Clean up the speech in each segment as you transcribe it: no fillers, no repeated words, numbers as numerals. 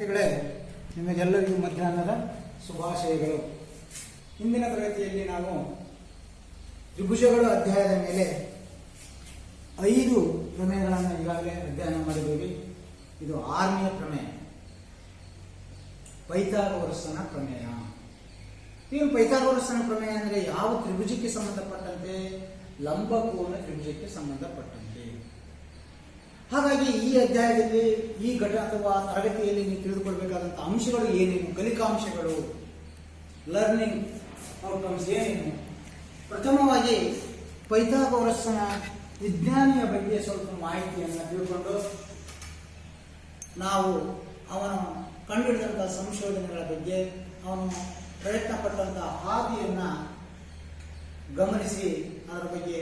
ನಿಮಗೆಲ್ಲರಿಗೂ ಮಧ್ಯಾಹ್ನದ ಶುಭಾಶಯಗಳು. ಇಂದಿನ ತರಗತಿಯಲ್ಲಿ ನಾವು ತ್ರಿಭುಜಗಳು ಅಧ್ಯಾಯದ ಮೇಲೆ 5 ಪ್ರಮೇಯಗಳನ್ನು ಈಗಾಗಲೇ ಅಧ್ಯಯನ ಮಾಡಿದ್ದೀವಿ. ಇದು 6ನೇ ಪ್ರಮೇಯ, ಪೈಥಾಗೋರಸ್ಸನ ಪ್ರಮೇಯ. ಈ ಪೈಥಾಗೋರಸ್ಸನ ಪ್ರಮೇಯ ಅಂದರೆ ಯಾವ ತ್ರಿಭುಜಕ್ಕೆ ಸಂಬಂಧಪಟ್ಟಂತೆ? ಲಂಬಕೋನ ತ್ರಿಭುಜಕ್ಕೆ ಸಂಬಂಧಪಟ್ಟಂತೆ. ಹಾಗಾಗಿ ಈ ಅಧ್ಯಾಯದಲ್ಲಿ ಈ ಅಥವಾ ತರಗತಿಯಲ್ಲಿ ನೀವು ತಿಳಿದುಕೊಳ್ಬೇಕಾದಂತಹ ಅಂಶಗಳು ಏನೇನು, ಕಲಿಕಾಂಶಗಳು, ಲರ್ನಿಂಗ್ ಔಟ್ಕಮ್ಸ್ ಏನೇನು? ಪ್ರಥಮವಾಗಿ ಪೈಥಾಗೋರಸ್ಸನ ವಿಜ್ಞಾನಿಯ ಬಗ್ಗೆ ಸ್ವಲ್ಪ ಮಾಹಿತಿಯನ್ನು ತಿಳ್ಕೊಂಡು ನಾವು ಅವನು ಕಂಡುಹಿಡಿದಂತಹ ಸಂಶೋಧನೆಗಳ ಬಗ್ಗೆ, ಅವನು ಪ್ರಯತ್ನ ಪಟ್ಟಂತಹ ಹಾದಿಯನ್ನು ಗಮನಿಸಿ ಅದರ ಬಗ್ಗೆ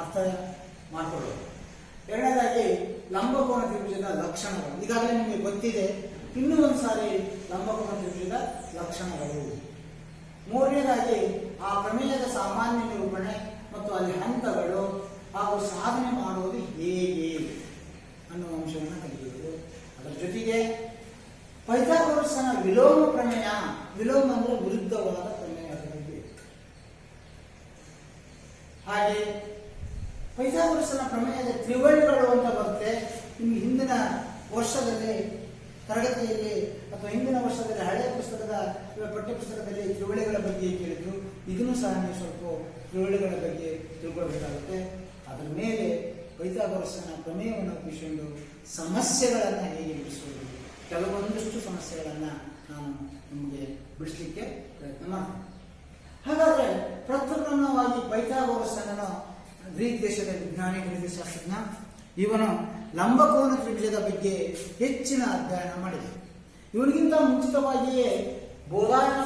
ಅರ್ಥ ಮಾಡಿಕೊಳ್ಳೋದು. ಎರಡನೇದಾಗಿ ಲಂಬಕೋನ ತ್ರಿಭುಜದ ಲಕ್ಷಣಗಳು. ಈಗಾಗಲೇ ನಿಮಗೆ ಗೊತ್ತಿದೆ, ಇನ್ನೂ ಒಂದು ಸಾರಿ ಲಂಬಕೋನ ತ್ರಿಭುಜದ ಲಕ್ಷಣಗಳು. ಮೂರನೇದಾಗಿ ಆ ಪ್ರಮೇಯದ ಸಾಮಾನ್ಯ ನಿರೂಪಣೆ ಮತ್ತು ಅಲ್ಲಿ ಹಂತಗಳು ಹಾಗೂ ಸಾಧನೆ ಮಾಡುವುದು ಹೇಗೆ ಅನ್ನುವ ಅಂಶವನ್ನು ಕಲಿಯುವುದು. ಅದರ ಜೊತೆಗೆ ಪೈಥಾಗೋರಸ್ಸನ ವಿಲೋಮ ಪ್ರಮೇಯ, ವಿಲೋಮ ಅಂದರೆ ವಿರುದ್ಧವಾದ ಪ್ರಮೇಯದ ಬಗ್ಗೆ. ಹಾಗೆ ಪೈಥಾಗೋರಸ್ಸನ ಪ್ರಮೇಯದ ತ್ರಿವಳಿಗಳು ಅಂತ ಬರುತ್ತೆ. ನಿಮಗೆ ಹಿಂದಿನ ವರ್ಷದಲ್ಲಿ ತರಗತಿಯಲ್ಲಿ ಅಥವಾ ಹಿಂದಿನ ವರ್ಷದಲ್ಲಿ ಹಳೆಯ ಪುಸ್ತಕದ ಪಠ್ಯಪುಸ್ತಕದಲ್ಲಿ ತ್ರಿವಳಿಗಳ ಬಗ್ಗೆ ಕೇಳಿದ್ರು. ಇದನ್ನು ಸಹ ನೀವು ಸ್ವಲ್ಪ ತ್ರಿವಳಿಗಳ ಬಗ್ಗೆ ತಿಳ್ಕೊಳ್ಬೇಕಾಗುತ್ತೆ. ಅದರ ಮೇಲೆ ಪೈಥಾಗೋರಸ್ಸನ ಪ್ರಮೇಯವನ್ನು ಉಪಯೋಗಿಸಿಕೊಂಡು ಸಮಸ್ಯೆಗಳನ್ನು ಹೇಗೆ ಬಿಡಿಸುವುದು, ಕೆಲವೊಂದಿಷ್ಟು ಸಮಸ್ಯೆಗಳನ್ನು ನಾನು ನಿಮಗೆ ಬಿಡಿಸಲಿಕ್ಕೆ ಪ್ರಯತ್ನ ಮಾಡ್ತೀನಿ. ಹಾಗಾದರೆ ಪ್ರಥಮವಾಗಿ ಪೈಥಾಗೋರಸ್ಸನನ್ನು ಗ್ರೀಕ್ ದೇಶದ ವಿಜ್ಞಾನಿ, ಗಣಿತಶಾಸ್ತ್ರಜ್ಞ, ಇವನು ಲಂಬಕೋನ ತ್ರಿಭುಜದ ಬಗ್ಗೆ ಹೆಚ್ಚಿನ ಅಧ್ಯಯನ ಮಾಡಿದ. ಇವನಿಗಿಂತ ಮುಂಚಿತವಾಗಿಯೇ ಬೋಧಾಯನ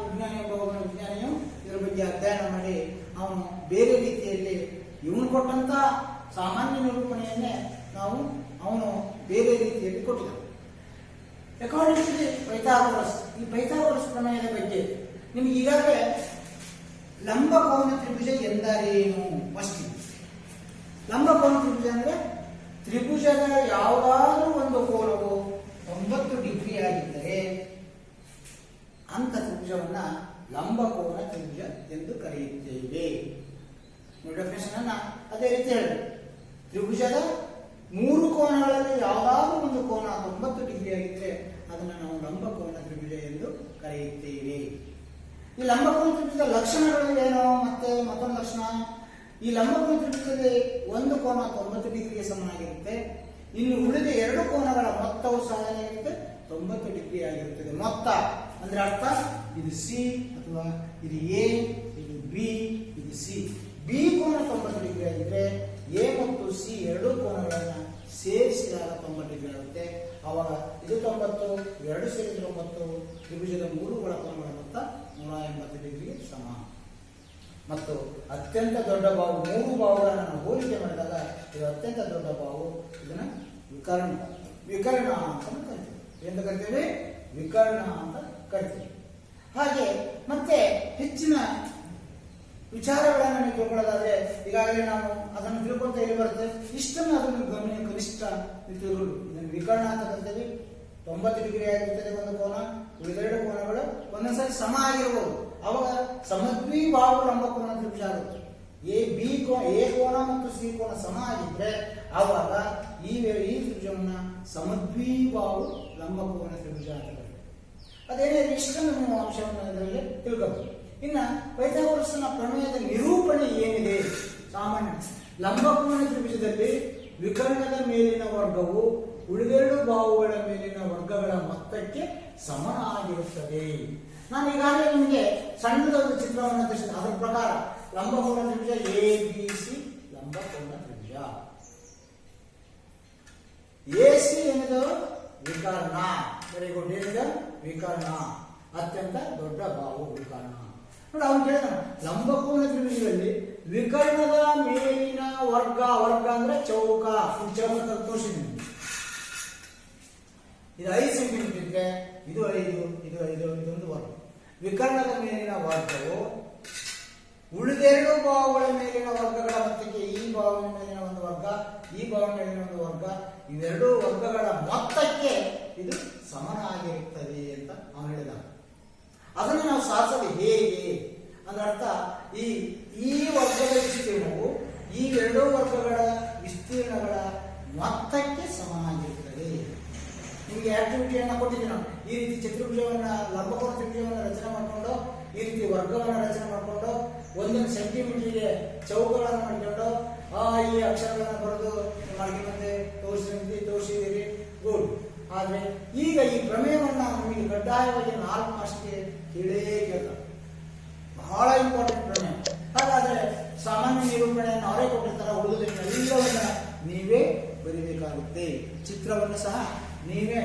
ವಿಜ್ಞಾನಿ ಎಂಬ ವಿಜ್ಞಾನಿಯು ಇದರ ಬಗ್ಗೆ ಅಧ್ಯಯನ ಮಾಡಿ ಅವನು ಬೇರೆ ರೀತಿಯಲ್ಲಿ ಇವನು ಕೊಟ್ಟಂತ ಸಾಮಾನ್ಯ ನಿರೂಪಣೆಯನ್ನೇ ಅವನು ಬೇರೆ ರೀತಿಯಲ್ಲಿ ಕೊಟ್ಟಿದ್ದ. ಅಕಾರ್ಡಿಂಗ್ ಟು ಪೈಥಾಗೋರಸ್, ಈ ಪೈಥಾಗೋರಸ್ ಪ್ರಮೇಯದ ಬಗ್ಗೆ ನಿಮಗೆ ಈಗಾಗಲೇ ಲಂಬಕೋನ ತ್ರಿಭುಜ ಎಂದರೇನು? ಫಸ್ಟ್, ಲಂಬಕೋನ ತ್ರಿಭುಜ ಅಂದ್ರೆ ತ್ರಿಭುಜದ ಯಾವುದಾದ್ರೂ ಒಂದು ಕೋನವು 90 ಡಿಗ್ರಿ ಆಗಿದ್ದರೆ ಅಂತ ತ್ರಿಭುಜವನ್ನ ಲಂಬಕೋನ ತ್ರಿಭುಜ ಎಂದು ಕರೆಯುತ್ತೇವೆ. ಡೆಫಿನೇಷನ್ ಅನ್ನ ಅದೇ ರೀತಿ ಹೇಳಿ, ತ್ರಿಭುಜದ 3 ಕೋನಗಳಲ್ಲಿ ಯಾವುದಾದ್ರೂ ಒಂದು ಕೋನ 90 ಡಿಗ್ರಿ ಆಗಿದ್ರೆ ಅದನ್ನು ನಾವು ಲಂಬಕೋನ ತ್ರಿಭುಜ ಎಂದು ಕರೆಯುತ್ತೇವೆ. ಈ ಲಂಬಕೋನ ತ್ರಿಭುಜದ ಲಕ್ಷಣಗಳು ಏನು? ಮತ್ತೆ ಮತ್ತೊಂದು ಲಕ್ಷಣ, ಈ ಲಂಬಕೋನ ತ್ರಿಭುಜದಲ್ಲಿ ಒಂದು ಕೋನ 90 ಡಿಗ್ರಿಗೆ ಸಮನಾಗಿರುತ್ತೆ. ಇನ್ನು ಉಳಿದ 2 ಕೋನಗಳ ಮೊತ್ತವು ಸಹ ಏನಾಗಿರುತ್ತೆ? 90 ಡಿಗ್ರಿ ಆಗಿರುತ್ತದೆ. ಮೊತ್ತ ಅಂದ್ರೆ ಅರ್ಥ, ಇದು ಸಿ ಅಥವಾ ಇದು ಎ, ಇದು ಬಿ, ಇದು ಸಿ. ಬಿ ಕೋನ 90 ಡಿಗ್ರಿ ಆಗಿದ್ರೆ ಎ ಮತ್ತು ಸಿ 2 ಕೋನಗಳನ್ನ ಸೇರಿಸಿದಾಗ 90 ಡಿಗ್ರಿ ಆಗುತ್ತೆ. ಅವಾಗ ಇದು 90, 2 ಸೇರಿದ್ರೆ 90, ತ್ರಿಭುಜದ 3 ಒಳಕೋನಗಳ ಮೊತ್ತ 180 ಡಿಗ್ರಿಗೆ ಸಮ. ಮತ್ತು ಅತ್ಯಂತ ದೊಡ್ಡ ಬಾವು, 3 ಬಾವುಗಳನ್ನು ಹೋಲಿಕೆ ಮಾಡಿದಾಗ ಇದು ಅತ್ಯಂತ ದೊಡ್ಡ ಬಾವು. ಇದನ್ನ ವಿಕರ್ಣ ಅಂತ ಕರಿತೀವಿ. ಎಂದು ಕರಿತೇವೆ? ವಿಕರ್ಣ ಅಂತ ಕರಿತೀವಿ. ಹಾಗೆ ಮತ್ತೆ ಹೆಚ್ಚಿನ ವಿಚಾರಗಳನ್ನು ನೀವು ತಿಳ್ಕೊಳ್ಳೋದಾದ್ರೆ ಈಗಾಗಲೇ ನಾವು ಅದನ್ನು ತಿಳ್ಕೊಂತ ಇಲ್ಲಿ ಬರುತ್ತೆ. ಇಷ್ಟನ್ನು ಅದನ್ನು ಕನಿಷ್ಠ ಇದನ್ನು ವಿಕರ್ಣ ಅಂತ ಕರಿತೇವೆ. 90 ಡಿಗ್ರಿ ಆಗಿರ್ತದೆ ಒಂದು ಕೋನ, ಉಳಿದೆರಡು ಕೋನಗಳು ಒಂದೊಂದ್ಸರಿ ಸಮ ಆಗಿರಬಹುದು. ಅವಾಗ ಸಮದ್ವಿಬಾಹು ಲಂಬಕೋನ ತ್ರಿಭುಜ ಆಗುತ್ತೆ. ಎ ಕೋನ ಮತ್ತು ಸಿ ಕೋನ ಸಮ ಆಗಿದ್ರೆ ಆವಾಗ ಈ ತ್ರಿಭುಜವನ್ನ ಸಮದ್ವಿಬಾಹು ಲಂಬಕೋನ ತ್ರಿಭುಜ ಅಂತ ಕರೀತಾರೆ. ಅದೇನೇ ಇಷ್ಟನ್ನು ನೀವು ಅಂಶವನ್ನು ಇದರಲ್ಲಿ ತಿಳ್ಕೋಬೇಕು. ಇನ್ನ ಪೈಥಾಗೋರಸ್ಸನ ಪ್ರಮೇಯದ ನಿರೂಪಣೆ ಏನಿದೆ? ಸಾಮಾನ್ಯ ಲಂಬಕೋನ ತ್ರಿಭುಜದಲ್ಲಿ ವಿಕರ್ಣದ ಮೇಲಿನ ವರ್ಗವು ಉಳಿದೆರಡು ಬಾಹುಗಳ ಮೇಲಿನ ವರ್ಗಗಳ ಮೊತ್ತಕ್ಕೆ ಸಮನಾಗಿರುತ್ತದೆ. ನಾನು ಈಗಾಗಲೇ ನಿಮಗೆ ಸಣ್ಣದೊಂದು ಚಿತ್ರವನ್ನು ತೋರಿಸಿದೆ. ಅದರ ಪ್ರಕಾರ ಲಂಬಕೋನ ತ್ರಿಭುಜ ಎ ಬಿ ಸಿ ಲಂಬಕೋನ ತ್ರಿಭುಜ. ಎ ಸಿ ಏನಿದು? ವಿಕರ್ಣ. Very good. ಏನಿದೆ? ವಿಕರ್ಣ, ಅತ್ಯಂತ ದೊಡ್ಡ ಬಾಹು ವಿಕರ್ಣ. ನೋಡಿ, ಅವನು ಕೇಳಿದ ಲಂಬಕೋನ ತ್ರಿಭುಜದಲ್ಲಿ ವಿಕರ್ಣದ ಮೇಲಿನ ವರ್ಗ ಅಂದ್ರೆ ಚೌಕ. ಚೌಕ ತೋರಿಸಿದ್ದೀನಿ. ಇದು 5 ಸೆಂಟಿಮೀಟರ್ ಇದ್ರೆ ಇದು 5, ಇದು 5, ಇದೊಂದು ವರ್ಗ. ವಿಕರ್ಣದ ಮೇಲಿನ ವರ್ಗವು ಉಳಿದೆರಡು ಬಾಹುಗಳ ಮೇಲಿನ ವರ್ಗಗಳ ಮೊತ್ತಕ್ಕೆ ಈ ಬಾಹುವಿನ ಮೇಲಿನ ಒಂದು ವರ್ಗ, ಈ ಬಾಹುವಿನ ಮೇಲಿನ ಒಂದು ವರ್ಗ, ಇವೆರಡೂ ವರ್ಗಗಳ ಮೊತ್ತಕ್ಕೆ ಇದು ಸಮನಾಗಿರುತ್ತದೆ ಅಂತ ಅವನು ಹೇಳಿದ. ಅದನ್ನು ನಾವು ಸಾಧಿಸೋದು ಹೇಗೆ ಅಂದ್ರೆ ಅರ್ಥ, ಈ ವರ್ಗದ ವಿಸ್ತೀರ್ಣವು ಈ ಎರಡೂ ವರ್ಗಗಳ ವಿಸ್ತೀರ್ಣಗಳ ಮೊತ್ತಕ್ಕೆ ಸಮನಾಗಿರುತ್ತದೆ. ನಿಮಗೆ ಆಕ್ಟಿವಿಟಿಯನ್ನು ಕೊಟ್ಟಿದ್ದೀವಿ ನಾವು. ಈ ರೀತಿ ಚತುರ್ಭುಜವನ್ನ, ಲಂಬಕೋನ ತ್ರಿಭುಜವನ್ನು ರಚನೆ ಮಾಡಿಕೊಂಡು, ಈ ರೀತಿ ವರ್ಗವನ್ನು ರಚನೆ ಮಾಡಿಕೊಂಡು, 1 ಸೆಂಟಿಮೀಟರ್ಗೆ ಚೌಕಗಳನ್ನು ಮಾಡಿಕೊಂಡು ಈ ಅಕ್ಷರಗಳನ್ನು ಬರೆದು ಮಾಡಿಕೊಂಡೆ ತೋರಿಸಿದ್ದೀರಿ, ಗುಡ್. ಆದರೆ ಈಗ ಈ ಪ್ರಮೇಯವನ್ನ ನಿಮಗೆ ಕಡ್ಡಾಯವಾಗಿ 4 ಮಾರ್ಕ್ಸ್ಗೆ ಕೇಳೇ ಕೇಳ್ತಾರೆ. ಬಹಳ ಇಂಪಾರ್ಟೆಂಟ್ ಪ್ರಮೇಯ. ಹಾಗಾದ್ರೆ ಸಾಮಾನ್ಯ ನಿರೂಪಣೆಯನ್ನು ಅವರೇ ಕೊಟ್ಟಿರ್ತಾರೆ, ಉಳಿದೆಲ್ಲವನ್ನ ನೀವೇ ಬರೀಬೇಕಾಗುತ್ತೆ. ಚಿತ್ರವನ್ನು ಸಹ ನೀವೇ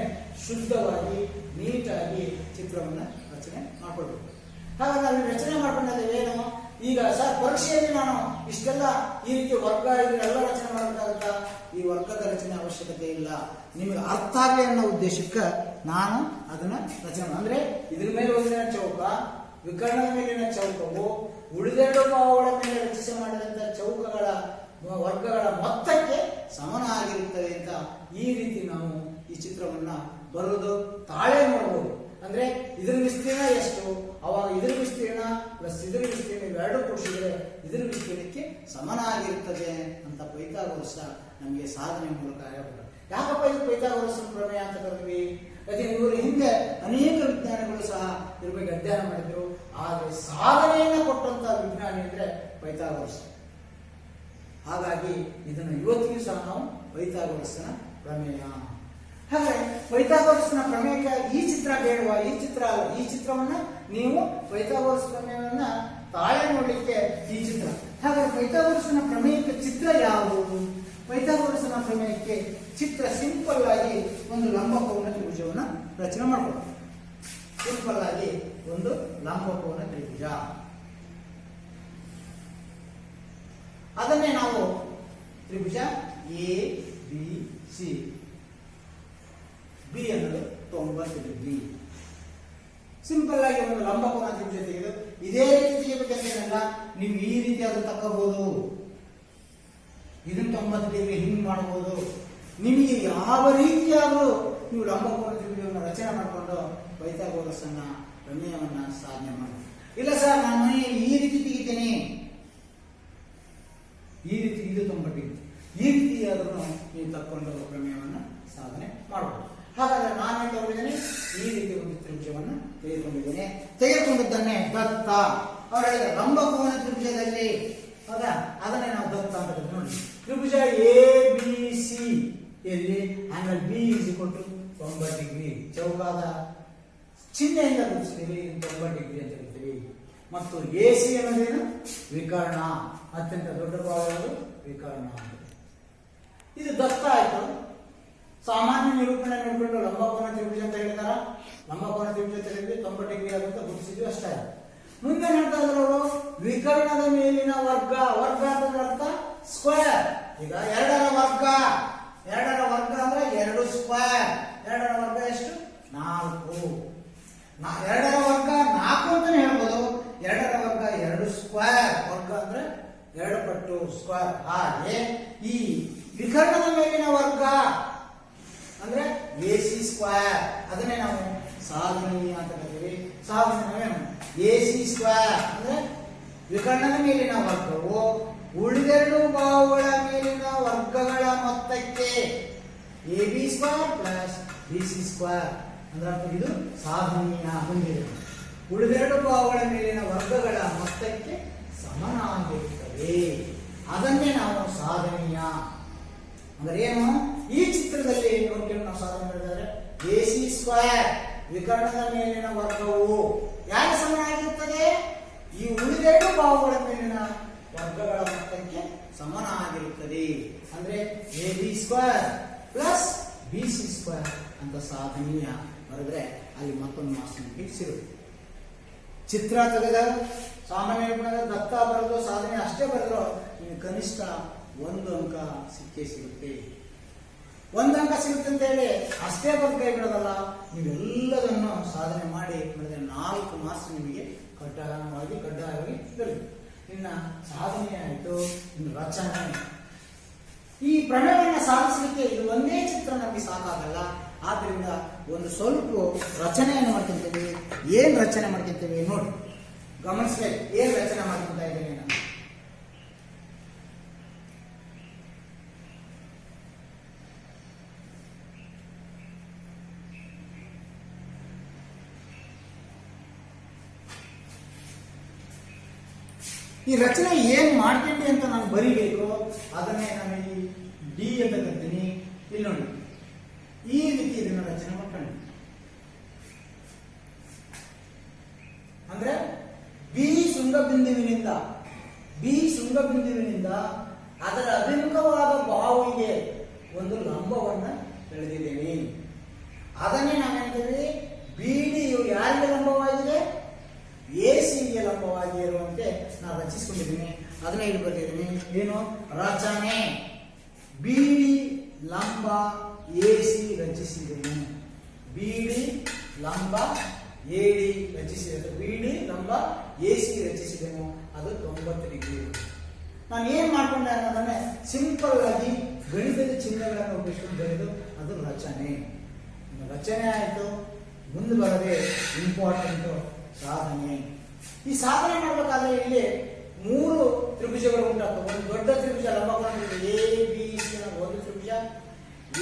ಶುದ್ಧವಾಗಿ ನೀಟಾಗಿ ಚಿತ್ರವನ್ನು ರಚನೆ ಮಾಡಿಕೊಳ್ಬೇಕು. ಹಾಗಾಗಿ ನಾವು ರಚನೆ ಮಾಡ್ಕೊಂಡಾಗ ಏನು, ಈಗ ಸರ್ ಪರೀಕ್ಷೆಯಲ್ಲಿ ನಾನು ಇಷ್ಟೆಲ್ಲ ಈ ರೀತಿ ವರ್ಗ ಇದನ್ನೆಲ್ಲ ರಚನೆ ಮಾಡಬೇಕಾಗುತ್ತಾ? ಈ ವರ್ಗದ ರಚನೆ ಅವಶ್ಯಕತೆ ಇಲ್ಲ. ನಿಮಗೆ ಅರ್ಥ ಆಗಲಿ ಅನ್ನೋ ಉದ್ದೇಶಕ್ಕೆ ನಾನು ಅದನ್ನ ರಚನೆ ಅಂದ್ರೆ ಇದ್ರ ಮೇಲೆ ಒಂದಿನ ಚೌಕ, ವಿಕರ್ಣದ ಮೇಲಿನ ಚೌಕವು ಉಳಿದೆರಡು ಭಾವಗಳ ಮೇಲೆ ರಚಿಸಿ ಮಾಡಿದಂತ ಚೌಕಗಳ ವರ್ಗಗಳ ಮೊತ್ತಕ್ಕೆ ಸಮನಾಗಿರುತ್ತದೆ ಅಂತ ಈ ರೀತಿ ನಾವು ಈ ಚಿತ್ರವನ್ನ ಬರೋದು ತಾಳೆ ಮಾಡಬಹುದು. ಅಂದ್ರೆ ಇದ್ರ ವಿಸ್ತೀರ್ಣ ಎಷ್ಟು, ಅವಾಗ ಇದ್ರ ವಿಸ್ತೀರ್ಣ ಪ್ಲಸ್ ಇದ್ರ ವಿಸ್ತೀರ್ಣ ಇವೆರಡು ಕೂಡಿಸಿದ್ರೆ ಇದ್ರ ವಿಸ್ತೀರ್ಣಕ್ಕೆ ಸಮನಾಗಿರುತ್ತದೆ ಅಂತ ಪೈಥಾಗೋರಸ್ ನಮಗೆ ಸಾಧನೆ ಮೂಲಕ ಹೇಳ್ತಾರೆ. ಯಾಕಪ್ಪ ಇದು ಪೈಥಾಗೋರಸ್ ಪ್ರಮೇಯ ಅಂತ ಕರೀತೀವಿ? ಯಾಕೆ ಇವರು ಹಿಂದೆ ಅನೇಕ ವಿಜ್ಞಾನಿಗಳು ಸಹ ಇದ್ರ ಬಗ್ಗೆ ಅಧ್ಯಯನ ಮಾಡಿದ್ರು. ಆದರೆ ಸಾಧನೆಯನ್ನ ಕೊಟ್ಟಂತ ವಿಜ್ಞಾನಿ ಅಂದ್ರೆ ಪೈಥಾಗೋರಸ್. ಹಾಗಾಗಿ ಇದನ್ನು ಇವತ್ತಿಗೂ ಸಹ ನಾವು ಪೈಥಾಗೋರಸ್ನ ಪ್ರಮೇಯ. ಹಾಗೆ ಪೈಥಾಗೋರಸ್ನ ಪ್ರಮೇಯಕ್ಕೆ ಈ ಚಿತ್ರ ಬೇಡವಾ? ಈ ಚಿತ್ರ ಅಲ್ಲ, ಈ ಚಿತ್ರವನ್ನ ನೀವು ಪೈಥಾಗೋರಸ್ ಪ್ರಮೇಯವನ್ನ ತಾಳೆ ನೋಡ್ಲಿಕ್ಕೆ ಈ ಚಿತ್ರ. ಹಾಗಾದ್ರೆ ಪೈಥಾಗೋರಸ್ನ ಪ್ರಮೇಯಕ್ಕೆ ಚಿತ್ರ ಯಾವುದು? ಪೈಥಾಗೋರಸ್ನ ಪ್ರಮೇಯಕ್ಕೆ ಚಿತ್ರ ಸಿಂಪಲ್ ಆಗಿ ಒಂದು ಲಂಬಕೋನ ತ್ರಿಭುಜವನ್ನ ರಚನೆ ಮಾಡ್ಬೋದು. ಸಿಂಪಲ್ ಆಗಿ ಒಂದು ಲಂಬಕೋನ ತ್ರಿಭುಜ, ಅದನ್ನೇ ನಾವು ತ್ರಿಭುಜ ಎ ಬಿ ಸಿ, ಬಿ ಅನ್ನೋದು 90 ಡಿಗ್ರಿ. ಸಿಂಪಲ್ ಆಗಿ ಒಂದು ಲಂಬಕೋನ ತ್ರಿಭುಜ ತೆಗೆದು ಇದೇ ರೀತಿ ತೆಗೆಬೇಕಂತೇನಲ್ಲ, ನೀವು ಈ ರೀತಿ ಅದು ತಕ್ಕಬಹುದು. ಇದನ್ನ 90 ಡಿಗ್ರಿ ಹಿಂಗ್ ಮಾಡಬಹುದು. ನಿಮಗೆ ಯಾವ ರೀತಿಯಾದರೂ ನೀವು ಲಂಬಕೋನ ತ್ರಿಭುಜವನ್ನು ರಚನೆ ಮಾಡಿಕೊಂಡು ಪೈಥಾಗೋರಸ್ ಅನ್ನ ಪ್ರಮೇಯವನ್ನ ಸಾಧನೆ ಮಾಡಿ. ಇಲ್ಲ ಸರ್, ನಾನು ಮನೆಯಲ್ಲಿ ಈ ರೀತಿ ತೆಗಿತೇನೆ, ಈ ರೀತಿ ಇದು 90 ಡಿಗ್ರಿ, ಈ ರೀತಿಯಾದರೂ ನೀವು ತಕ್ಕೊಂಡು ಪ್ರಮೇಯವನ್ನ ಸಾಧನೆ ಮಾಡಬಹುದು. ಹಾಗಾದ್ರೆ ನಾನೇ ತಗೊಂಡಿದ್ದೇನೆ, ಈ ರೀತಿ ಒಂದು ತ್ರಿಭುಜವನ್ನು ತೆಗೆದುಕೊಂಡಿದ್ದೇನೆ. ತೆಗೆದುಕೊಂಡಿದ್ದನ್ನೇ ದತ್ತ ಅವರು ಹೇಳಿದ ಲಂಬಕೋನ ತ್ರಿಭುಜದಲ್ಲಿ, ಹೌದಾ, ಅದನ್ನೇ ನಾವು ದತ್ತ ಅಂತ ನೋಡಿ. ತ್ರಿಭುಜ ಎ ಬಿ ಸಿ ಎಲ್ಲಿ angle B is equal to 90 degree, ಚೌಕಾದ ಚಿಹ್ನೆಯಿಂದ ಗುರುತಿಸ್ತೀವಿ, 90 ಡಿಗ್ರಿ ಅಂತ ಹೇಳ್ತೀವಿ. ಮತ್ತು ಎ ಸಿ ಅನ್ನೋದೇನು? ವಿಕರ್ಣ, ಅತ್ಯಂತ ದೊಡ್ಡ ಭಾಗಗಳು ವಿಕರ್ಣ. ಇದು ದತ್ತ ಆಯ್ತು. ಸಾಮಾನ್ಯ ನಿರೂಪಣೆ ನೋಡಿಕೊಂಡು ಲಂಬಕೋನ ತ್ರಿಭುಜ ಅಂತ ಹೇಳಿದಾರ. ಲಂಬಕೋನ ತ್ರಿಭುಜ ತಿಳಿದ್ವಿ, 90 ಡಿಗ್ರಿ ಆದಂತ ಗುರುತಿಸಿದ್ವಿ, ಅಷ್ಟೇ. ಮುಂದೆ ಹೇಳ್ತಾ ಇದ್ರು ಅವರು ವಿಕರ್ಣದ ಮೇಲಿನ ವರ್ಗ. ವರ್ಗ ಅಂತ ಅರ್ಥ ಸ್ಕ್ವೇರ್. ಈಗ 2ರ ವರ್ಗ, 2ರ ವರ್ಗ ಅಂದ್ರೆ 2 ಸ್ಕ್ವೇರ್. 2ರ ವರ್ಗ ಎಷ್ಟು? 4. 2ರ ವರ್ಗ 4 ಅಂತಾನೆ ಹೇಳ್ಬೋದು. 2ರ ವರ್ಗ 2 ಸ್ಕ್ವೇರ್. ವರ್ಗ ಅಂದ್ರೆ 2 ಪಟ್ಟು ಸ್ಕ್ವೇರ್. ಹಾಗೆ ಈ ವಿಕರ್ಣದ ಮೇಲಿನ ವರ್ಗ ಅಂದ್ರೆ ಎ ಸಿ ಸ್ಕ್ವೇರ್, ಅದನ್ನೇ ನಾವು ಸಾಧನೀಯ ಅಂತ ಕರೀತೀವಿ. ಸಾಧನೀಯ ಎ ಸಿ ಸ್ಕ್ವೇರ್ ಅಂದ್ರೆ ವಿಕರ್ಣದ ಮೇಲಿನ ವರ್ಗವು ಉಳಿದೆರಡು ಬಾಹುಗಳ ಮೇಲಿನ ವರ್ಗಗಳ ಮೊತ್ತಕ್ಕೆ A B square plus B C square ಅಂದ್ರೆ ಇದು ಸಾಧನೀಯ ಹೊಂದಿದೆ. ಉಳಿದೆರಡು ಬಾಹುಗಳ ಮೇಲಿನ ವರ್ಗಗಳ ಮೊತ್ತಕ್ಕೆ ಸಮನಾಗಿರುತ್ತದೆ, ಅದನ್ನೇ ನಾವು ಸಾಧನೀಯ ಅಂದ್ರೆ ಏನು? ಈ ಚಿತ್ರದಲ್ಲಿ ನೋಡ್ಕೊಂಡು ನಾವು ಸಾಧನೆ ಮಾಡಿದರೆ ಎ ಸಿ ಸ್ಕ್ವೇರ್ ವಿಕರ್ಣದ ಮೇಲಿನ ವರ್ಗವು ಯಾಕೆ ಸಮನಾಗಿರುತ್ತದೆ? ಈ ಉಳಿದೆರಡು ಬಾಹುಗಳ ಮೇಲಿನ ವರ್ಗಗಳ ಮೊತ್ತಕ್ಕೆ ಸಮನಾಗಿರುತ್ತದೆ. ಅಂದ್ರೆ A B square plus B C square ಅಂತ ಸಾಧನೀಯ ಬರೆದ್ರೆ ಅಲ್ಲಿ ಮತ್ತೊಂದು ಮಾರ್ಕ್ಸ್ ನಿಮಗೆ ಸಿಗುತ್ತೆ. ಚಿತ್ರ ತೆಗೆದ ಸಾಮಾನ್ಯ ದತ್ತ ಬರೆದು ಸಾಧನೆ ಅಷ್ಟೇ ಬರೆದ್ರು ನಿಮಗೆ ಕನಿಷ್ಠ 1 ಅಂಕ ಸಿಕ್ಕೇ ಸಿಗುತ್ತೆ. 1 ಅಂಕ ಸಿಗುತ್ತೆ ಅಂತ ಹೇಳಿ ಅಷ್ಟೇ ಬರೆದು ಕೈ ಬಿಡೋದಲ್ಲ, ನೀವೆಲ್ಲದನ್ನು ಸಾಧನೆ ಮಾಡಿ ಮಾಡಿದ್ರೆ 4 ಮಾರ್ಕ್ಸ್ ನಿಮಗೆ ಕಡ್ಡಾಯವಾಗಿ ದೊರೆಯುತ್ತೆ. ಇನ್ನ ಸಾಧನೆ ಆಯಿತು, ಇನ್ನು ರಚನೆ. ಈ ಪ್ರಮೇಯವನ್ನು ಸಾಧಿಸಲಿಕ್ಕೆ ಇದು ಒಂದೇ ಚಿತ್ರ ನಮಗೆ ಸಾಕಾಗಲ್ಲ. ಆದ್ರಿಂದ ಒಂದು ಸ್ವಲ್ಪ ರಚನೆಯನ್ನು ಮಾಡ್ಕೊಂತೀವಿ. ಏನ್ ರಚನೆ ಮಾಡ್ಕೊಂತೀವಿ ನೋಡಿ, ಗಮನಿಸ್ಬೇಕು. ಏನ್ ರಚನೆ ಮಾಡ್ಕೊಂತ ಇದ್ದೀನಿ ನಾನು. ಈ ರಚನೆ ಏನ್ ಮಾಡ್ತೀನಿ ಅಂತ ನಾನು ಬರಿಬೇಕು, ಅದನ್ನೇ ನಾನು ಈ ಡಿ ಅಂತ ಕರಿತೀನಿ. ಇಲ್ಲಿ ನೋಡಿ, ಈ ರೀತಿ ಇದನ್ನ ರಚನೆ ಮಾಡ್ಕೊಂಡು, ಅಂದ್ರೆ ಬಿ ಶೃಂಗಬಿಂದುವಿನಿಂದ ಅದರ ಅಭಿಮುಖವಾದ ಬಾಹುವಿಗೆ ಒಂದು ಲಂಬವನ್ನ ಎಳೆದಿದ್ದೇನೆ. ಅದನ್ನೇ ನಾವು ಹೇಳ್ತೀವಿ ಬಿಡಿಯು ಯಾರಿಗೆ ಲಂಬವಾಗಿದೆ, ಎಸಿಗೆ ಲಂಬವಾಗಿ ಇರುವಂತೆ ನಾನು ರಚಿಸಿಕೊಂಡಿದ್ದೀನಿ. ಅದನ್ನ ಇಲ್ಲಿ ಬರ್ತಿದ್ದೀನಿ. ಏನು ರಚನೆ, ಬಿಡಿ ಲಂಬ ಎಸಿ ರಚಿಸಿದೆನು. ಬಿಡಿ ಲಂಬ ಎಡಿ ರಚಿಸಿದೆ, ಬಿಡಿ ಲಂಬ ಎಸಿ ರಚಿಸಿದೆನು. ಅದು 90 ಡಿಗ್ರಿ. ನಾನು ಏನ್ ಮಾಡ್ಕೊಂಡೆ ಅನ್ನೋದನ್ನೇ ಸಿಂಪಲ್ ಆಗಿ ಗಣಿತದ ಚಿಹ್ನೆಗಳನ್ನು ಉಪಯೋಗಿಸ್ಕೊಂಡು ಬರೆದು ಅದು ರಚನೆ. ರಚನೆ ಆಯಿತು. ಮುಂದೆ ಬರದೆ ಇಂಪಾರ್ಟೆಂಟ್ ಸಾಧನೆ. ಈ ಸಾಧನೆ ಮಾಡಬೇಕಾದ್ರೆ ಇಲ್ಲಿ 3 ತ್ರಿಭುಜಗಳು ಉಂಟಾಗ್ತವೆ. ಒಂದು ದೊಡ್ಡ ತ್ರಿಭುಜ ಲಂಬಕೋನ ಎ ಬಿ ಸಿ ಅನ್ನೋದು ಒಂದು ತ್ರಿಭುಜ,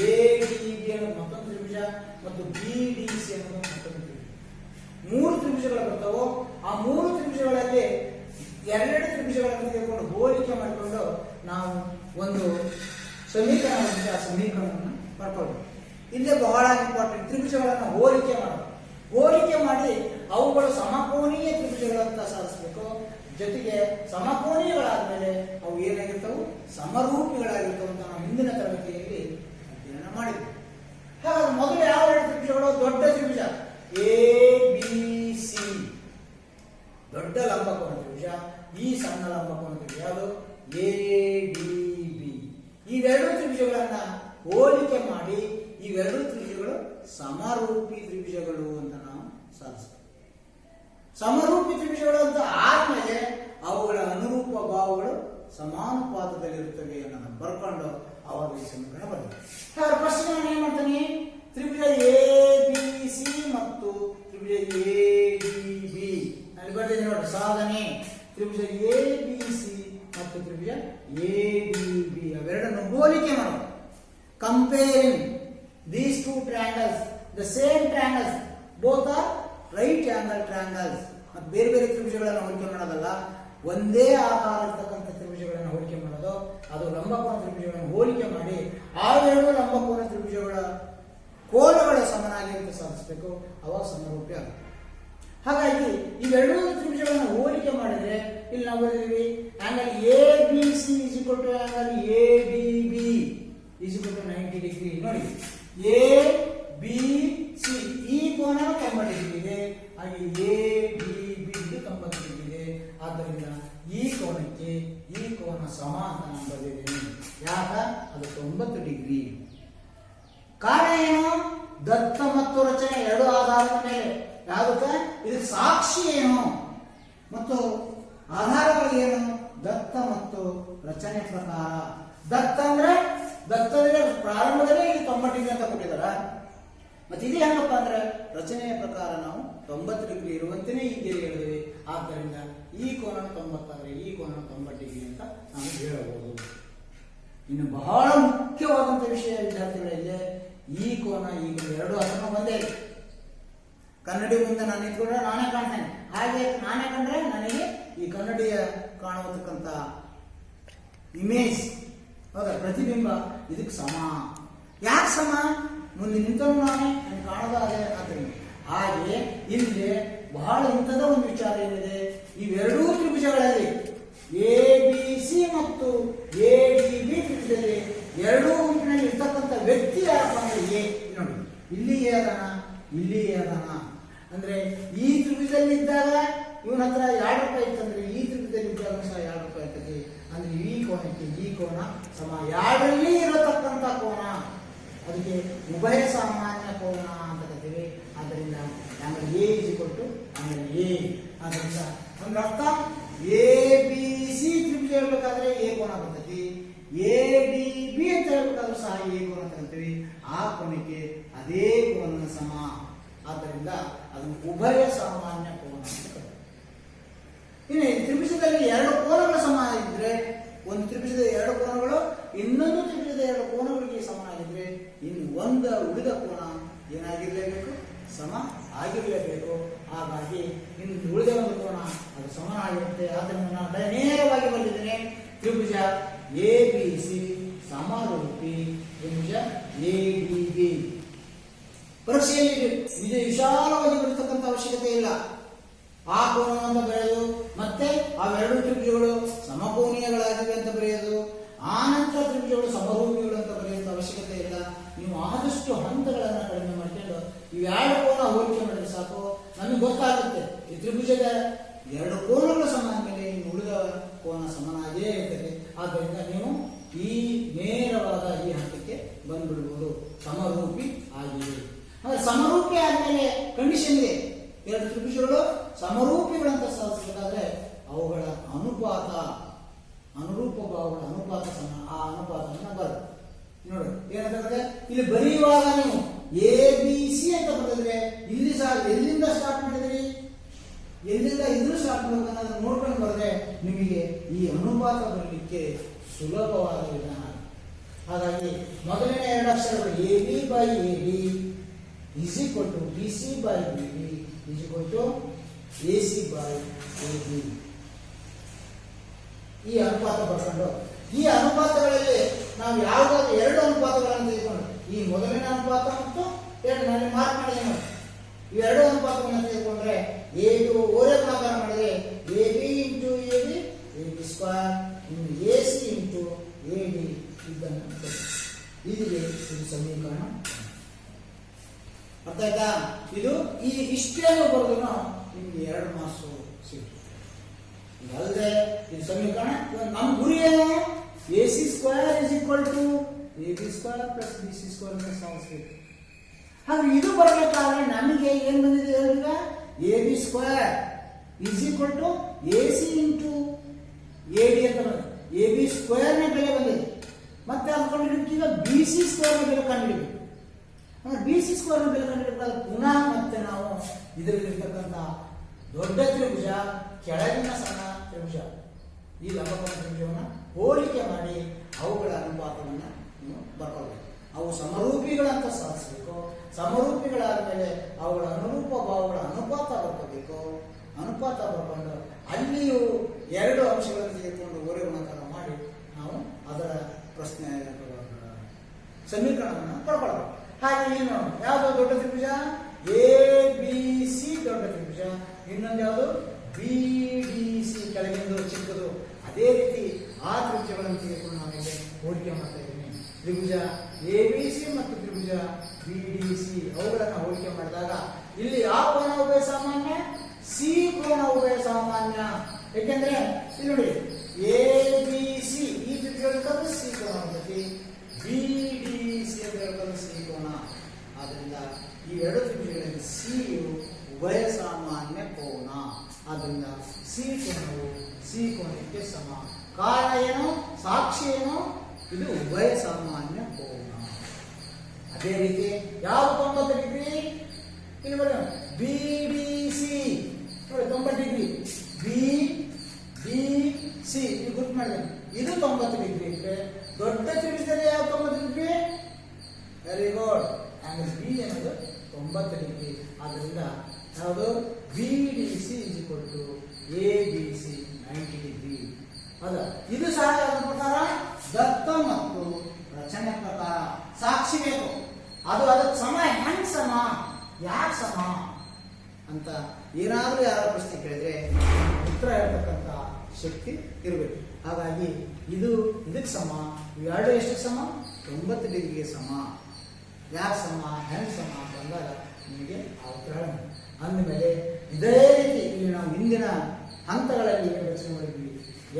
ಎ ಡಿ ಬಿ ಅನ್ನೋದು ಮತ್ತೊಂದು ತ್ರಿಭುಜ, ಮತ್ತು ಬಿ ಡಿ ಸಿ ಅನ್ನೋದು ಮತ್ತೊಂದು ತ್ರಿಭುಜ. 3 ತ್ರಿಭುಜಗಳು ಬರ್ತವೆ. ಆ 3 ತ್ರಿಭುಜಗಳಲ್ಲಿ 2 ತ್ರಿಭುಜಗಳನ್ನು ತೆಗೆದುಕೊಂಡು ಹೋಲಿಕೆ ಮಾಡಿಕೊಂಡು ನಾವು ಒಂದು ಸಮೀಕರಣವನ್ನು ಮಾಡ್ಕೊಳ್ಬೇಕು. ಇಲ್ಲೇ ಬಹಳ ಇಂಪಾರ್ಟೆಂಟ್, ತ್ರಿಭುಜಗಳನ್ನು ಹೋಲಿಕೆ ಮಾಡಿ ಅವುಗಳು ಸಮಕೋನೀಯ ತ್ರಿಭುಜಗಳಂತ ಸಾಧಿಸಬೇಕು. ಜೊತೆಗೆ ಸಮಕೋನೀಯಗಳಾದ್ಮೇಲೆ ಅವು ಏನಾಗಿರ್ತವು, ಸಮರೂಪಿಗಳಾಗಿರ್ತವೆ ಅಂತ ನಾವು ಹಿಂದಿನ ತರಗತಿಯಲ್ಲಿ ಅಧ್ಯಯನ ಮಾಡಿದ್ವಿ. ಹಾಗಾದ್ರೆ ಮೊದಲು ಯಾವ 2 ತ್ರಿಭುಜಗಳು? ದೊಡ್ಡ ತ್ರಿಭುಜ ಎ ಬಿ ಸಿ, ದೊಡ್ಡ ಲಂಬಕೋನ ತ್ರಿಭುಜ. ಈ ಸಣ್ಣ ಲಂಬಕೋನ ತ್ರಿಭುಜ ಯಾವುದು? A D B. ಇವೆರಡು ತ್ರಿಭುಜಗಳನ್ನ ಹೋಲಿಕೆ ಮಾಡಿ ಇವೆರಡು ತ್ರಿಭುಜಗಳು ಸಮರೂಪಿ ತ್ರಿಭುಜಗಳು ಅಂತ ನಾವು ಸಾಧಿಸ್ತೀವಿ. ಸಮರೂಪಿ ತ್ರಿಭುಜಗಳು ಅಂತ ಆದ್ಮೇಲೆ ಅವುಗಳ ಅನುರೂಪ ಭಾವಗಳು ಸಮಾನುಪಾತದಲ್ಲಿರುತ್ತವೆ ಅನ್ನೋದನ್ನು ಬರ್ಕೊಂಡು ಅವಾಗ ಈ ಸಮೀಕರಣ ಬರ್ತದೆ. ಹಾಗಾದ್ರೆ ಫಸ್ಟ್ ನಾನು ಏನ್ ಮಾಡ್ತೀನಿ, ತ್ರಿಭುಜ ಎ ಬಿ ಸಿ ಮತ್ತು ತ್ರಿಭುಜ ಎ ಡಿ ಬಿ ಅಲ್ಲಿ ಬರ್ತೀನಿ ನೋಡಿ. ಸಾಧನೆ ತ್ರಿಭುಜ ಎ ಬಿ ಸಿ ಮತ್ತು ತ್ರಿಭುಜ ಎ ಡಿ ಬಿ ಅವೆರಡನ್ನು ಹೋಲಿಕೆ ಮಾಡೋದು. Comparing these 2 triangles, the same triangles, both are right angle triangles. ಮತ್ತು ಬೇರೆ ಬೇರೆ ತ್ರಿಭುಜಗಳನ್ನು ಹೋಲಿಕೆ ಮಾಡೋದಲ್ಲ, ಒಂದೇ ಆಕಾರ ಇರ್ತಕ್ಕಂಥ ತ್ರಿಭುಜಗಳನ್ನು ಹೋಲಿಕೆ ಮಾಡೋದು. ಅದು ಲಂಬಕೋನ ತ್ರಿಭುಜಗಳನ್ನು ಹೋಲಿಕೆ ಮಾಡಿ ಆ 2 ಲಂಬಕೋನ ತ್ರಿಭುಜಗಳ ಕೋನಗಳ ಸಮನಾಗಿ ಅಂತ ಸಾಧಿಸಬೇಕು. ಅವಾಗ ಸಮರೂಪಿ ಆಗುತ್ತೆ. ಹಾಗಾಗಿ ಇವೆರಡೂ ತ್ರಿಭುಜಗಳನ್ನು ಹೋಲಿಕೆ ಮಾಡಿದ್ರೆ ಇಲ್ಲಿ ನಾವು ಬರೆದಿದ್ದೀವಿ angle A B C is equal to angle A D B is equal to 90 degree. ನೋಡಿ, ಎ ಬಿ ಸಿ ಈ ಕೋನ 90 ಡಿಗ್ರಿ ಇದೆ, ಹಾಗೆ ಎ ಡಿ ಬಿ ಇದು 90 ಡಿಗ್ರಿ ಇದೆ. ಆದ್ದರಿಂದ ಈ ಕೋನಕ್ಕೆ ಈ ಕೋನ ಸಮ ಅಂತ ನಾನು ಬರೆದಿದ್ದೀನಿ. ಯಾಕ? ಅದು 90 ಡಿಗ್ರಿ. ಕಾರಣ ಏನು? ದತ್ತ ಮತ್ತು ರಚನೆ ಎರಡು ಆಧಾರದ ಮೇಲೆ. ಯಾವುದಕ್ಕೆ? ಇದು ಸಾಕ್ಷಿ ಏನು ಮತ್ತು ಆಧಾರಗಳು ಏನು? ದತ್ತ ಮತ್ತು ರಚನೆ ಪ್ರಕಾರ. ದತ್ತ ಅಂದ್ರೆ ದತ್ತದಲ್ಲಿ ಪ್ರಾರಂಭದಲ್ಲಿ ಇದು 90 ಡಿಗ್ರಿ ಅಂತ ಕೊಟ್ಟಿದಾರ. ಮತ್ತೆ ಇದು ಹೆಂಗಪ್ಪ ಅಂದ್ರೆ ರಚನೆಯ ಪ್ರಕಾರ ನಾವು 90 ಡಿಗ್ರಿ ಇರುವಂತೆಯೇ ಇಲ್ಲಿ ಹೇಳಿದ್ವಿ. ಆದ್ದರಿಂದ ಈ ಕೋನ 90 ಅಂದ್ರೆ ಈ ಕೋನ 90 ಡಿಗ್ರಿ ಅಂತ ನಾವು ಹೇಳಬಹುದು. ಇನ್ನು ಬಹಳ ಮುಖ್ಯವಾದಂತ ವಿಷಯ ವಿದ್ಯಾರ್ಥಿಗಳಲ್ಲಿ, ಈ ಕೋನ ಈಗ ಎರಡು ಅದನ್ನು ಒಂದೇ. ಕನ್ನಡಿ ಮುಂದೆ ನಾನು ನಿಂತ್ಕೊಂಡ್ರೆ ನಾನೇ ಕಾಣ್ತೇನೆ, ಹಾಗೆ ನಾನೇ ಕಂಡ್ರೆ ನನಗೆ ಈ ಕನ್ನಡಿಯ ಕಾಣುವತಕ್ಕಂತ ಇಮೇಜ್, ಹೌದಾ, ಪ್ರತಿಬಿಂಬ ಇದಕ್ಕೆ ಸಮ. ಯಾಕೆ ಸಮ? ಮುಂದೆ ನಿಂತವನು ನಾನೇ, ನನಗೆ ಕಾಣೋದು ಅದೇ. ಆದ್ದರಿಂದ ಹಾಗೆ ಇಲ್ಲಿ ಬಹಳ ಇಂಥದ ಒಂದು ವಿಚಾರ ಏನಿದೆ, ಇವೆರಡೂ ತ್ರಿಭುಜಗಳಲ್ಲಿ ಎ ಬಿ ಸಿ ಮತ್ತು ಎ ಡಿ ಬಿ ತ್ರಿಭುಜದಲ್ಲಿ ಎರಡೂ ಗುಂಪಿನಲ್ಲಿ ಇರ್ತಕ್ಕಂಥ ವ್ಯಕ್ತಿ ಯಾರಪ್ಪ ಅಂದ್ರೆ ಎ. ನೋಡಿ, ಇಲ್ಲಿ ಎ ಅದಾನ, ಇಲ್ಲಿ ಎ ಅದಾನ. ಅಂದ್ರೆ ಈ ತ್ರಿಭುಜದಲ್ಲಿ ಇದ್ದಾಗ ಇವನ ಹತ್ರ 2 ರೂಪಾಯಿ ಇತ್ತಂದ್ರೆ ಈ ತ್ರಿಭುಜದಲ್ಲಿ ಇದ್ದಾಗ ಸಹ 2 ರೂಪಾಯಿ ಇರ್ತದೆ. ಅಂದ್ರೆ ಈ ಕೋನಕ್ಕೆ ಈ ಕೋನ ಸಮ. ಎರಡರಲ್ಲಿ ಇರತಕ್ಕಂಥ ಕೋನ, ಅದಕ್ಕೆ ಉಭಯ ಸಾಮಾನ್ಯ ಕೋನ ಅಂತ ಕರೀತೀವಿ. ಆದ್ದರಿಂದ angle A is equal to angle A. ಆದ್ದರಿಂದ ಒಂದು ಅರ್ಥ, ಎ ಬಿ ಸಿ ತ್ರಿಭುಜ ಹೇಳ್ಬೇಕಾದ್ರೆ ಎ ಕೋನ ಬರ್ತೈತಿ, ಎ ಡಿ ಬಿ ಅಂತ ಹೇಳ್ಬೇಕಾದ್ರೂ ಸಹ ಎ ಕೋನ ಅಂತ ಕರಿತೀವಿ. ಆ ಕೋನಕ್ಕೆ ಅದೇ ಕೋನ ಸಮ. ಆದ್ದರಿಂದ ಅದನ್ನು ಉಭಯ ಸಾಮಾನ್ಯ ಕೋನ ಅಂತ ಕರೀತಾರೆ. ಇನ್ನು ಈ ತ್ರಿಭುಜದಲ್ಲಿ ಎರಡು ಕೋನಗಳು ಸಮ ಇದ್ರೆ, ಒಂದು ತ್ರಿಭುಜದ ಎರಡು ಕೋನಗಳು ಇನ್ನೊಂದು ತ್ರಿಭುಜದ ಎರಡು ಕೋನಗಳಿಗೆ ಸಮನಾಗಿದ್ರೆ, ಇನ್ನು ಒಂದು ಉಳಿದ ಕೋನ ಏನಾಗಿರ್ಲೇಬೇಕು? ಸಮ ಆಗಿರಲೇಬೇಕು. ಹಾಗಾಗಿ ಇನ್ನು ಉಳಿದ ಒಂದು ಕೋನ ಅದು ಸಮನಾಗಿರುತ್ತೆ. ಆದ್ದರಿಂದ ನಾನು ನೇರವಾಗಿ ಬಂದಿದ್ದೇನೆ, ತ್ರಿಭುಜ ಎ ಬಿ ಸಿ ಸಮರೂಪಿ ತ್ರಿಭುಜ ಎ ಬಿ ಬಿ. ಪರೀಕ್ಷೆಯಲ್ಲಿ ನಿಜ ವಿಶಾಲವಾಗಿ ಬರತಕ್ಕಂಥ ಅವಶ್ಯಕತೆ ಇಲ್ಲ. ಆ ಕೋನವನ್ನು ಬರೆಯೋದು, ಮತ್ತೆ ಅವೆರಡು ತ್ರಿಭುಜಗಳು ಸಮಕೋನೀಯಗಳಾಗಿವೆ ಅಂತ ಬರೆಯೋದು, ಆನಂತರ ತ್ರಿಭುಜಗಳು ಸಮರೂಪಿಗಳು ಅಂತ ಬರೆಯುವಂತ ಅವಶ್ಯಕತೆ ಇಲ್ಲ. ನೀವು ಆದಷ್ಟು ಹಂತಗಳನ್ನು ಕಡಿಮೆ ಮಾಡ್ಕೊಂಡು ಇವೆರಡು ಕೋನ ಹೋಲಿಕೆ ಮಾಡಿದ್ರೆ ಸಾಕು, ನಮಗೆ ಗೊತ್ತಾಗುತ್ತೆ ಈ ತ್ರಿಭುಜದ ಎರಡು ಕೋನಗಳು ಸಮ ಅಂದಮೇಲೆ ಇನ್ನು ಉಳಿದ ಕೋನ ಸಮನಾಗೇ ಇರ್ತದೆ. ಆದ್ದರಿಂದ ನೀವು ಈ ನೇರವಾದ ಈ ಹಂತಕ್ಕೆ ಬಂದ್ಬಿಡ್ಬೋದು, ಸಮರೂಪಿ ಆಗಿದೆ. ಅಂದ್ರೆ ಸಮರೂಪಿ ಆದ್ಮೇಲೆ ಕಂಡೀಷನ್ ಇದೆ, ಎರಡು ತ್ರಿಭುಜಗಳು ಸಮರೂಪಿಗಳಂತ ಸಾಧಿಸಬೇಕಾದ್ರೆ ಅವುಗಳ ಅನುಪಾತ, ಅನುರೂಪ ಭಾವಗಳ ಅನುಪಾತ ಸಮ, ಆ ಅನುಪಾತವನ್ನು ಬರುತ್ತೆ. ನೋಡಿ ಏನಾಗ್ತದೆ, ಇಲ್ಲಿ ಬರೆಯುವಾಗ ನೀವು ಎ ಬಿ ಸಿ ಅಂತ ಬರೆದ್ರೆ ಇಲ್ಲಿ ಸಹ ಎಲ್ಲಿಂದ ಸ್ಟಾರ್ಟ್ ಮಾಡಿದ್ರಿ, ಎಲ್ಲಿಂದ ಇದ್ರೂ ಸ್ಟಾರ್ಟ್ ಮಾಡಬೇಕು ಅನ್ನೋದನ್ನು ನೋಡ್ಕೊಂಡು ಬರೆದ್ರೆ ನಿಮಗೆ ಈ ಅನುಪಾತ ಬರಲಿಕ್ಕೆ ಸುಲಭವಾದ ವಿಧಾನ. ಹಾಗಾಗಿ ಮೊದಲನೇ ಎರಡು ಅಕ್ಷರಗಳು A B by A D is equal to BC by BD is equal to AC by AB. ಈ ಅನುಪಾತ ಬರ್ಕೊಂಡು ಈ ಅನುಪಾತಗಳಲ್ಲಿ ನಾವು ಯಾವುದಾದ್ರು ಎರಡು ಅನುಪಾತಗಳನ್ನು ತೆಗೆದುಕೊಂಡು, ಈ ಮೊದಲನೇ ಅನುಪಾತ ಮತ್ತು ಎರಡನೇ ಮಾರ್ಕ್ ಮಾಡಿದ್ದೇವೆ, ಈ ಎರಡು ಅನುಪಾತಗಳನ್ನು ತೆಗೆದುಕೊಂಡ್ರೆ ಎ ಬಿ ಓರೆ ಗುಣಾಕಾರ ಮಾಡಿದ್ರೆ A B into A B square ಇನ್ನು A C into A D ಇದನ್ನು ಇದಿದೆ. ಇದು ಸಮೀಕರಣ. ಅರ್ಥ ಆಯ್ತಾ? ಇದು ಈ ಇಷ್ಟೇನು ಬರೋದನ್ನು ನಿಮ್ಗೆ 2 ಮಾರ್ಕ್ಸ್ ಸಿಗುತ್ತೆ. ಇದಲ್ಲದೆ ಇದು ಸಮೀಕರಣ. ನಮ್ಮ ಗುರಿ ಏನು? A C square is equal to A B square plus B C square ಅಂತ ಸಾಧಿಸಬೇಕು. ಹಾಗೆ ಇದು ಬರಬೇಕಾದ್ರೆ ನಮಗೆ ಏನ್ ಬಂದಿದೆ ಈಗ? A B square is equal to A C into A D ಅಂತ ಬಂದಿದೆ. ಎ ಬಿ ಸ್ಕ್ವೇರ್ ನ ಬೆಲೆ ಬಂದಿದೆ. ಮತ್ತೆ ಅದು ಕಂಡುಹಿಡಿಬೇಕು. ಈಗ ಬಿ ಸಿ ಸ್ಕ್ವೇರ್ ನ ಬೆಲೆ ಕಂಡುಹಿಡಿಬೇಕು. ಅಂದ್ರೆ ಬಿ ಸಿ ಸ್ಕ್ವೇರ್ ನ ಬೆಲೆ ಕಂಡುಹಿಡಿಬೇಕಾದ್ರೆ ಪುನಃ ಮತ್ತೆ ನಾವು ಇದರಲ್ಲಿರ್ತಕ್ಕಂಥ ದೊಡ್ಡ ತ್ರಿಭುಜ ಕೆಳಗಿನ ಸಣ್ಣ ತ್ರಿಭುಜ ಈ ಲಂಬಕೋನ ತ್ರಿಭುಜವನ್ನು ಹೋಲಿಕೆ ಮಾಡಿ ಅವುಗಳ ಅನುಪಾತವನ್ನು ನೀವು ಬರ್ಕೊಳ್ಬೇಕು. ಅವು ಸಮರೂಪಿಗಳಂತ ಸಾಧಿಸಬೇಕು. ಸಮರೂಪಿಗಳಾದ ಮೇಲೆ ಅವುಗಳ ಅನುರೂಪ ಭಾವಗಳ ಅನುಪಾತ ಬರ್ಕೋಬೇಕು. ಅನುಪಾತ ಬರ್ಕೊಂಡು ಅಲ್ಲಿಯೂ ಎರಡು ಅಂಶಗಳನ್ನು ತೆಗೆದುಕೊಂಡು ಓರೆ ಗುಣಾಕಾರ ಮಾಡಿ ನಾವು ಅದರ ಪ್ರಶ್ನೆ ಸಮೀಕರಣವನ್ನು ಪಡ್ಕೊಳ್ಬೇಕು. ಹಾಗೆ ಏನು ಯಾವುದು ದೊಡ್ಡ ತ್ರಿಭುಜ? ಎ ಬಿ ಸಿ ದೊಡ್ಡ ತ್ರಿಭುಜ. ಇನ್ನೊಂದು ಯಾವುದು? ಬಿ ಡಿ ಸಿ ಕೆಳಗಿಂದು ಚಿಕ್ಕದು. ಅದೇ ರೀತಿ ಆ ತ್ರಿಭುಜಗಳನ್ನು ತೆಗೆದುಕೊಂಡು ನಾವೀಗ ಹೋಲಿಕೆ ಮಾಡ್ತಾ ಇದ್ದೀನಿ. ತ್ರಿಭುಜ ಎ ಬಿ ಸಿ ಮತ್ತು ತ್ರಿಭುಜ ಬಿ ಡಿ ಸಿ ಅವುಗಳನ್ನು ಹೋಲಿಕೆ ಮಾಡಿದಾಗ ಇಲ್ಲಿ ಯಾವ ಕೋನ ಉಭಯ ಸಾಮಾನ್ಯ? ಸಿ ಕೋನ ಉಭಯ ಸಾಮಾನ್ಯ. ಏಕೆಂದ್ರೆ ಇಲ್ಲಿ ನೋಡಿ ಎ ಬಿ ಸಿ ಈ ತ್ರಿಭುಜ ಸಿ ಕೋನ ಬರ್ತೈತಿ, ಬಿ ಡಿ ಸಿ ಅಂತ ಸಿ ಕೋನ. ಆದ್ದರಿಂದ ಈ ಎರಡು ತ್ರಿಭುಜಗಳಲ್ಲಿ ಸಿಯು ಉಭಯ ಸಾಮಾನ್ಯ ಕೋನ. ಆದ್ದರಿಂದ ಸಿ ಕೋನವು ಸಿ ಕೋನಕ್ಕೆ ಸಮ. ಕಾರಣ ಏನು? ಸಾಕ್ಷಿ ಏನು? ಇದು ಉಭಯ ಸಾಮಾನ್ಯ ಕೋನ. ಅದೇ ರೀತಿ ಯಾವ 90 ಡಿಗ್ರಿ? ಇಲ್ಲಿ ಬರೋಣ ಬಿ ಡಿ ಸಿ ನೋಡಿ 90 ಡಿಗ್ರಿ. ಬಿ ಡಿ ಸಿ ಇದು ಗುರುತು ಮಾಡಿದೆ. ಇದು 90 ಡಿಗ್ರಿ ಇದ್ರೆ ದೊಡ್ಡ ತ್ರಿಭುಜದಲ್ಲಿ ಯಾವ 90 degree? Very good. Angle B ಅನ್ನೋದು 90 ಡಿಗ್ರಿ. ಆದ್ದರಿಂದ ಯಾವುದು? B D C is equal to A B C 90 degree. ಹೌದಾ? ಇದು ಸಹ ಯಾವ್ದು ಪ್ರಕಾರ? ದತ್ತ ಮತ್ತು ರಚನೆ ಪ್ರಕಾರ. ಸಾಕ್ಷಿ ಬೇಕು. ಅದು ಅದಕ್ಕೆ ಸಮ. ಹೆಂಗ್ ಸಮ? ಯಾಕೆ ಸಮ ಅಂತ ಏನಾದ್ರೂ ಯಾರೋ ಪ್ರಶ್ನೆ ಕೇಳಿದ್ರೆ ಉತ್ತರ ಹೇಳ್ತಕ್ಕಂಥ ಶಕ್ತಿ ಇರಬೇಕು. ಹಾಗಾಗಿ ಇದು ಇದಕ್ಕೆ ಸಮ, ಇವೆರಡು ಎಷ್ಟಕ್ಕೆ ಸಮ? 90 ಡಿಗ್ರಿಗೆ ಸಮ. ಯಾಕೆ ಸಮ, ಹೆಂಗ್ ಸಮ ಬಂದಾಗ ನಿಮಗೆ ಆ ಉತ್ತರ ಅಂದಮೇಲೆ ಇದೇ ರೀತಿ ಇಲ್ಲಿ ನಾವು ಹಿಂದಿನ ಹಂತಗಳಲ್ಲಿ ರಚನೆ ಮಾಡಿದ್ವಿ.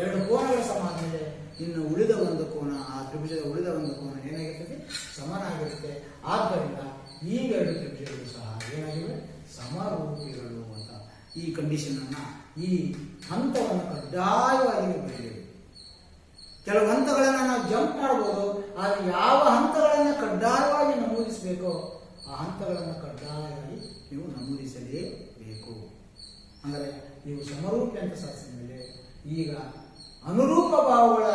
ಎರಡು ಕೋನಗಳ ಸಮ ಆದಮೇಲೆ ಇನ್ನು ಉಳಿದ ಒಂದು ಕೋನ, ಆ ತ್ರಿಭುಜದ ಉಳಿದ ಒಂದು ಕೋನ ಏನಾಗಿರ್ತದೆ? ಸಮನಾಗಿರುತ್ತೆ. ಆದ್ದರಿಂದ ಈ ಎರಡು ತ್ರಿಭುಜಗಳು ಸಹ ಏನಾಗಿವೆ? ಸಮರೂಪಿಗಳು ಅಂತ ಈ ಕಂಡೀಷನ್ ಅನ್ನ, ಈ ಹಂತವನ್ನು ಕಡ್ಡಾಯವಾಗಿ ಬರೆಯಬೇಕು. ಕೆಲವು ಹಂತಗಳನ್ನು ನಾವು ಜಂಪ್ ಮಾಡಬಹುದು, ಆದರೆ ಯಾವ ಹಂತಗಳನ್ನು ಕಡ್ಡಾಯವಾಗಿ ನಮೂದಿಸಬೇಕೋ ಆ ಹಂತಗಳನ್ನು ಕಡ್ಡಾಯವಾಗಿ ನೀವು ನಮೂದಿಸಲೇಬೇಕು. ಅಂದರೆ ನೀವು ಸಮರೂಪಿ ಅಂತ ಸಾಧಿಸಿದ ಮೇಲೆ ಈಗ ಅನುರೂಪ ಭಾವಗಳ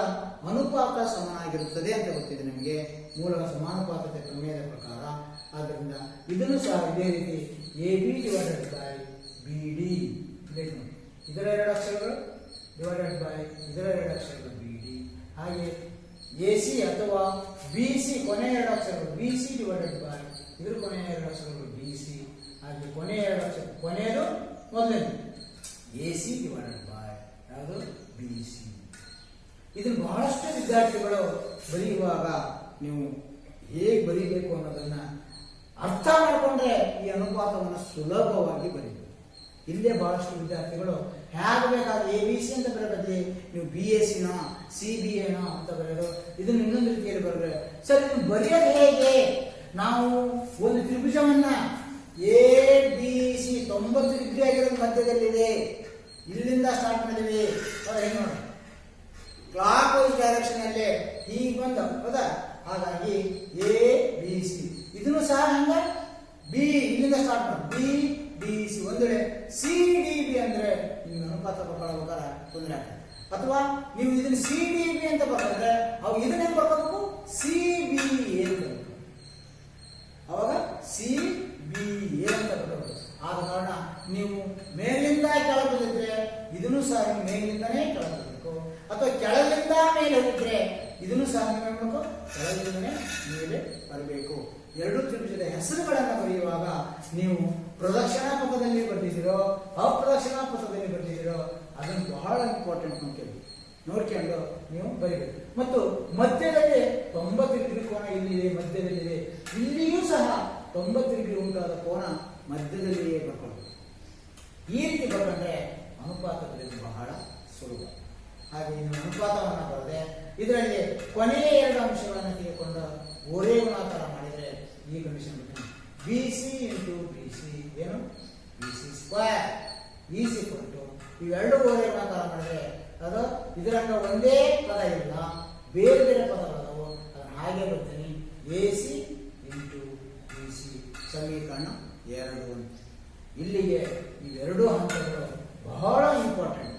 ಅನುಪಾತ ಸಮನಾಗಿರುತ್ತದೆ ಅಂತ ಗೊತ್ತಿದೆ ನಿಮಗೆ ಮೂಲ ಸಮಾನುಪಾತತೆ ಪ್ರಮೇಯದ ಪ್ರಕಾರ. ಆದ್ದರಿಂದ ಇದನ್ನು ಸಹ ಇದೇ ರೀತಿ AB ಡಿವೈಡೆಡ್ ಬೈ BD, ಇದರ ಎರಡು ಅಕ್ಷರಗಳು ಡಿವೈಡೆಡ್ ಬೈ ಇದರ ಎರಡು ಅಕ್ಷರಗಳು BD, ಹಾಗೆ AC ಅಥವಾ BC ಕೊನೆಯ ಎರಡು ಅಕ್ಷರಗಳು BC ಡಿವೈಡೆಡ್ ಬೈ ಇದ್ರ ಕೊನೆಯ ಎರಡು ಅಕ್ಷರಗಳು BC, ಹಾಗೆ ಕೊನೆಯ ಎರಡು ಅಕ್ಷರ ಕೊನೆಯದು ಮೊದಲನೇದು AC ಡಿವೈಡೆಡ್ ಬೈ ಯಾವುದು BC. ಇದನ್ನು ಬಹಳಷ್ಟು ವಿದ್ಯಾರ್ಥಿಗಳು ಬರೆಯುವಾಗ ನೀವು ಹೇಗೆ ಬರೀಬೇಕು ಅನ್ನೋದನ್ನ ಅರ್ಥ ಮಾಡಿಕೊಂಡ್ರೆ ಈ ಅನುಪಾತವನ್ನು ಸುಲಭವಾಗಿ ಬರೀಬೇಕು. ಇಲ್ಲೇ ಬಹಳಷ್ಟು ವಿದ್ಯಾರ್ಥಿಗಳು ಹೇಗೆ ಬೇಕಾದ್ರೆ ABC ಅಂತ ಬರೆಯೋದೇ ನೀವು BACನೋ CBAನೋ ಅಂತ ಬರೆಯೋದು, ಇದನ್ನು ಇನ್ನೊಂದು ರೀತಿಯಲ್ಲಿ ಬರೆದ್ರೆ ಸರ್ ಇದನ್ನು ಬರೆಯೋದು ಹೇಗೆ? ನಾವು ಒಂದು ತ್ರಿಭುಜವನ್ನ ABC 90 ಡಿಗ್ರಿ ಆಗಿರೋದು ಮಧ್ಯದಲ್ಲಿದೆ, ಇಲ್ಲಿಂದ ಸ್ಟಾರ್ಟ್ ಮಾಡಿದ್ವಿ ಹೆಂಗ್ ನೋಡಿ ಕ್ಲಾಕ್ ವೈಸ್ ಡೈರೆಕ್ಷನ್ ಅಲ್ಲಿ ಹೀಗೆ ಬಂದ ಹೌದಾ. ಹಾಗಾಗಿ ABC ಇದನ್ನು ಸಹ ಹಂಗ B ಇಲ್ಲಿಂದ ಸ್ಟಾರ್ಟ್ ಮಾಡಿ BDC ಒಂದೆಡೆ CDB ಅಂದ್ರೆ ನಿಮ್ಗೆ ಅನುಪಾತ ಬರ್ಕೊಳ್ಳೋಬೇಕಾದ್ರೆ ತೊಂದರೆ ಆಗ್ತದೆ. ಅಥವಾ ನೀವು ಇದನ್ನ CDB ಅಂತ ಬರ್ಕೊಂಡ್ರೆ ಅವಾಗ ಇದನ್ನ ಏನ್ ಬರ್ಕೋಬೇಕು CBA ಅಂತ, ಅವಾಗ CBA ಅಂತ ಬರ್ಕೋಬೇಕು. ಆದ ಕಾರಣ ನೀವು ಮೇಲಿಂದ ಕೆಳಗೆ ಬಂದಿದ್ರೆ ಇದನ್ನು ಸಹ ನೀವು ಮೇಲಿಂದನೇ ಕೆಳಗೆ ಬರಬೇಕು, ಅಥವಾ ಕೆಳಗಿಂದ ಮೇಲೆ ಹೋಗಿದ್ರೆ ಇದನ್ನು ಸಹ ನೀವು ಮಾಡಬೇಕು ಕೆಳಗಿಂದನೇ ಮೇಲೆ ಬರಬೇಕು. ಎರಡು ತ್ರಿಭುಜದ ಹೆಸರುಗಳನ್ನು ಬರೆಯುವಾಗ ನೀವು ಪ್ರದಕ್ಷಿಣಾ ಪಥದಲ್ಲಿ ಬರ್ತಿದ್ದೀರೋ ಅಪ್ರದಕ್ಷಿಣಾ ಪಥದಲ್ಲಿ ಬರ್ತಿದ್ದೀರೋ ಅದನ್ನು ಬಹಳ ಇಂಪಾರ್ಟೆಂಟ್ ನೋಡ್ಕೊಂಡು ನೀವು ಬರೀಬೇಕು. ಮತ್ತು ಮಧ್ಯದಲ್ಲಿ 90 ಡಿಗ್ರಿ ಕೋನ ಇಲ್ಲಿದೆ, ಮಧ್ಯದಲ್ಲಿದೆ, ಇಲ್ಲಿಯೂ ಸಹ 90 ಡಿಗ್ರಿ ಉಂಟಾದ ಕೋನ ಮಧ್ಯದಲ್ಲಿಯೇ ಬರ್ಕೊಳ್ಬೇಕು. ಈ ರೀತಿ ಬರ್ಕೊಂಡ್ರೆ ಅನುಪಾತ ಬರೆಯೋದು ಬಹಳ ಸುಲಭ. ಹಾಗೆ ಇನ್ನು ಅನುಪಾತವನ್ನು ಬರದೆ ಇದರಲ್ಲಿ ಕೊನೆಯ ಎರಡು ಅಂಶಗಳನ್ನು ತೆಗೆದುಕೊಂಡು ಓರೇ ಗುಣಾಕಾರ ಮಾಡಿದರೆ ಈ ಕಂಡೀಷನ್ ಬರ್ತೀನಿ BC ಇಂಟು BC ಏನು BC square is equal to ಇವೆರಡು ಓರೇ ಗುಣಾಕಾರ ಮಾಡಿದ್ರೆ ಅದು ಇದರಂಗ ಒಂದೇ ಪದ ಇಲ್ಲ, ಬೇರೆ ಬೇರೆ ಪದಗಳದಾವು, ಅದನ್ನು ಹಾಗೆ ಬರ್ತೀನಿ AC ಇಂಟು BC ಸಮೀಕರಣ 2. ಇಲ್ಲಿಗೆ ಇವೆರಡೂ ಹಂತಗಳು ಬಹಳ ಇಂಪಾರ್ಟೆಂಟ್.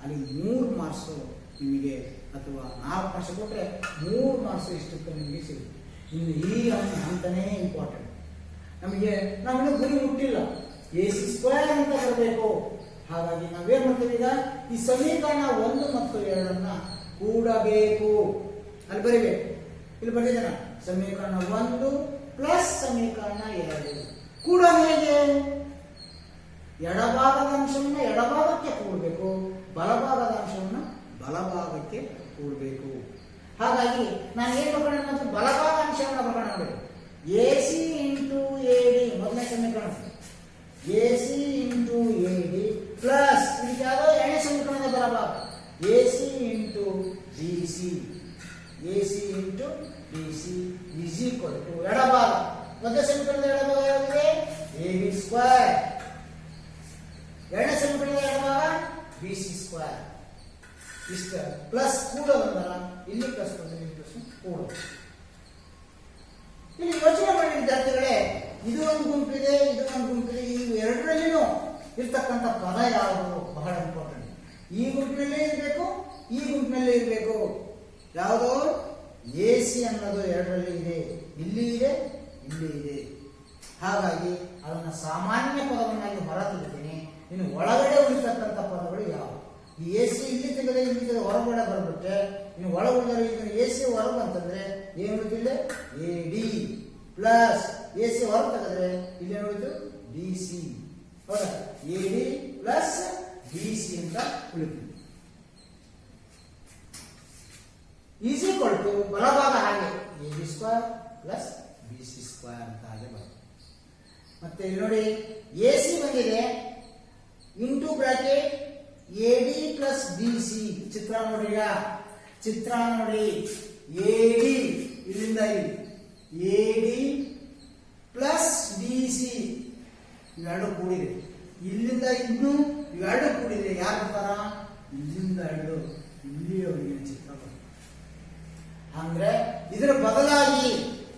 ಅಲ್ಲಿ 3 ಮಾರ್ಕ್ಸು ನಿಮಗೆ ಅಥವಾ 4 ಮಾರ್ಕ್ಸ್ ಕೊಟ್ಟರೆ 3 ಮಾರ್ಕ್ಸ್ ಇಷ್ಟಕ್ಕೆ ನಿಮಗೆ ಸಿಗುತ್ತೆ. ಇನ್ನು ಈ ಹಂತನೇ ಇಂಪಾರ್ಟೆಂಟ್. ನಮಗೆ ನಾವಿನ್ನೂ ಗುರಿ ಮುಟ್ಟಿಲ್ಲ, AC ಸ್ಕ್ವೇರ್ ಅಂತ ಬರಬೇಕು. ಹಾಗಾಗಿ ನಾವೇನ್ ಮಾಡ್ತೀವಿ ಈಗ ಈ ಸಮೀಕರಣ 1 ಮತ್ತು 2 ಕೂಡಬೇಕು, ಅಲ್ಲಿ ಬರೀಬೇಕು. ಇಲ್ಲಿ ಬರೆದಿದ್ದಾನ ಸಮೀಕರಣ 1 ಪ್ಲಸ್ ಸಮೀಕರಣ 2 ಕೂಡ ಹೇಗೆ? ಎಡಭಾಗದ ಅಂಶವನ್ನು ಎಡಭಾಗಕ್ಕೆ ಕೂಡಬೇಕು, ಬಲಭಾಗದ ಅಂಶವನ್ನು ಬಲಭಾಗಕ್ಕೆ ಕೂಡಬೇಕು. ಹಾಗಾಗಿ ನಾನು ಏನ್ ಬರ್ಕೊಂಡು ಬಲಭಾಗ ಅಂಶವನ್ನು ಬರ್ಕೊಂಡು ನೋಡಬೇಕು. AC ಇಂಟು AD ಮೊದಲನೇ ಸಮೀಕರಣ, AC ಇಂಟು AD ಪ್ಲಸ್ ಇದಕ್ಕೆ ಯಾವುದೋ ಎರಡನೇ ಸಮೀಕರಣದ ಬಲಭಾಗ AC into BC, AC into BC is equal to ಎಡಭಾಗ. ಮೊದಲನೇ ಸಮೀಕರಣದ ಎಡಭಾಗ ಯಾವುದು? AB square. ಎರಡನೇ ಸಮೀಕರಣದ ಎಡಭಾಗ BC ಸ್ಕ್ವೇರ್. ಇಷ್ಟ ಪ್ಲಸ್ ಕೂಡೋದಂದ್ರ ಇಲ್ಲಿ ಪ್ಲಸ್ ಕೂಡೋದು. ಇಲ್ಲಿ ಯೋಚನೆ ಮಾಡಿ ವಿದ್ಯಾರ್ಥಿಗಳೇ, ಇದು ಒಂದು ಗುಂಪಿದೆ, ಇದು ಒಂದು ಗುಂಪಿದೆ, ಈ ಎರಡರಲ್ಲಿನೂ ಇರ್ತಕ್ಕಂಥ ಪದ ಯಾವುದು ಬಹಳ ಇಂಪಾರ್ಟೆಂಟ್. ಈ ಗುಂಪಿನಲ್ಲೇ ಇರಬೇಕು, ಈ ಗುಂಪಿನಲ್ಲೇ ಇರಬೇಕು. ಯಾವುದು? AC ಅನ್ನೋದು ಎರಡರಲ್ಲಿ ಇದೆ, ಇಲ್ಲಿ ಇದೆ, ಇಲ್ಲಿ ಇದೆ. ಹಾಗಾಗಿ ಅದನ್ನ ಸಾಮಾನ್ಯ ಪದವನ್ನಾಗಿ ಹೊರತೆಗೆತೀನಿ. ಇನ್ನು ಒಳಗಡೆ ಉಳಿತಕ್ಕಂಥ ಪದಗಳು ಯಾವುವು? ಈ AC ಇಲ್ಲಿ ತೆಗೆದ್ರೆ ಇಲ್ಲಿ ತೆಗೆದು ಹೊರಗಡೆ ಬರ್ಬಿಟ್ಟೆ, ಇನ್ನು ಒಳಗಡೆ AC ಹೊರಗೆ ಅಂತಂದ್ರೆ ಏನು ಉಳಿತಿಲ್ಲ? AD ಪ್ಲಸ್ AC ಹೊರಗೆ ತೆಗೆದ್ರೆ ಇಲ್ಲಿ ಉಳಿತು BC. ಹೌದಾ? AD ಪ್ಲಸ್ BC ಅಂತ ಉಳಿತು. ಈಸ್ ಈಕ್ವಲ್ ಟು ಬಲಭಾಗ ಹಾಗೆ AB square plus BC square ಅಂತ ಹಾಗೆ ಬರುತ್ತೆ. ಮತ್ತೆ ಇಲ್ಲಿ ನೋಡಿ AC ಬಂದಿದೆ into bracket AD plus BC. ಚಿತ್ರ ನೋಡಿ, ಚಿತ್ರ ನೋಡಿ, AD ಇಲ್ಲಿಂದ AD ಪ್ಲಸ್ BC ಇವೆರಡು ಕೂಡಿದೆ, ಇಲ್ಲಿಂದ ಇನ್ನೂ ಇವೆರಡು ಕೂಡಿದೆ. ಯಾರು ಬರ್ತಾರ? ಇಲ್ಲಿಂದ ಎರಡು ಇಲ್ಲಿಯವರೆಗಿನ ಚಿತ್ರ ಬರ್ತದೆ. ಅಂದ್ರೆ ಇದರ ಬದಲಾಗಿ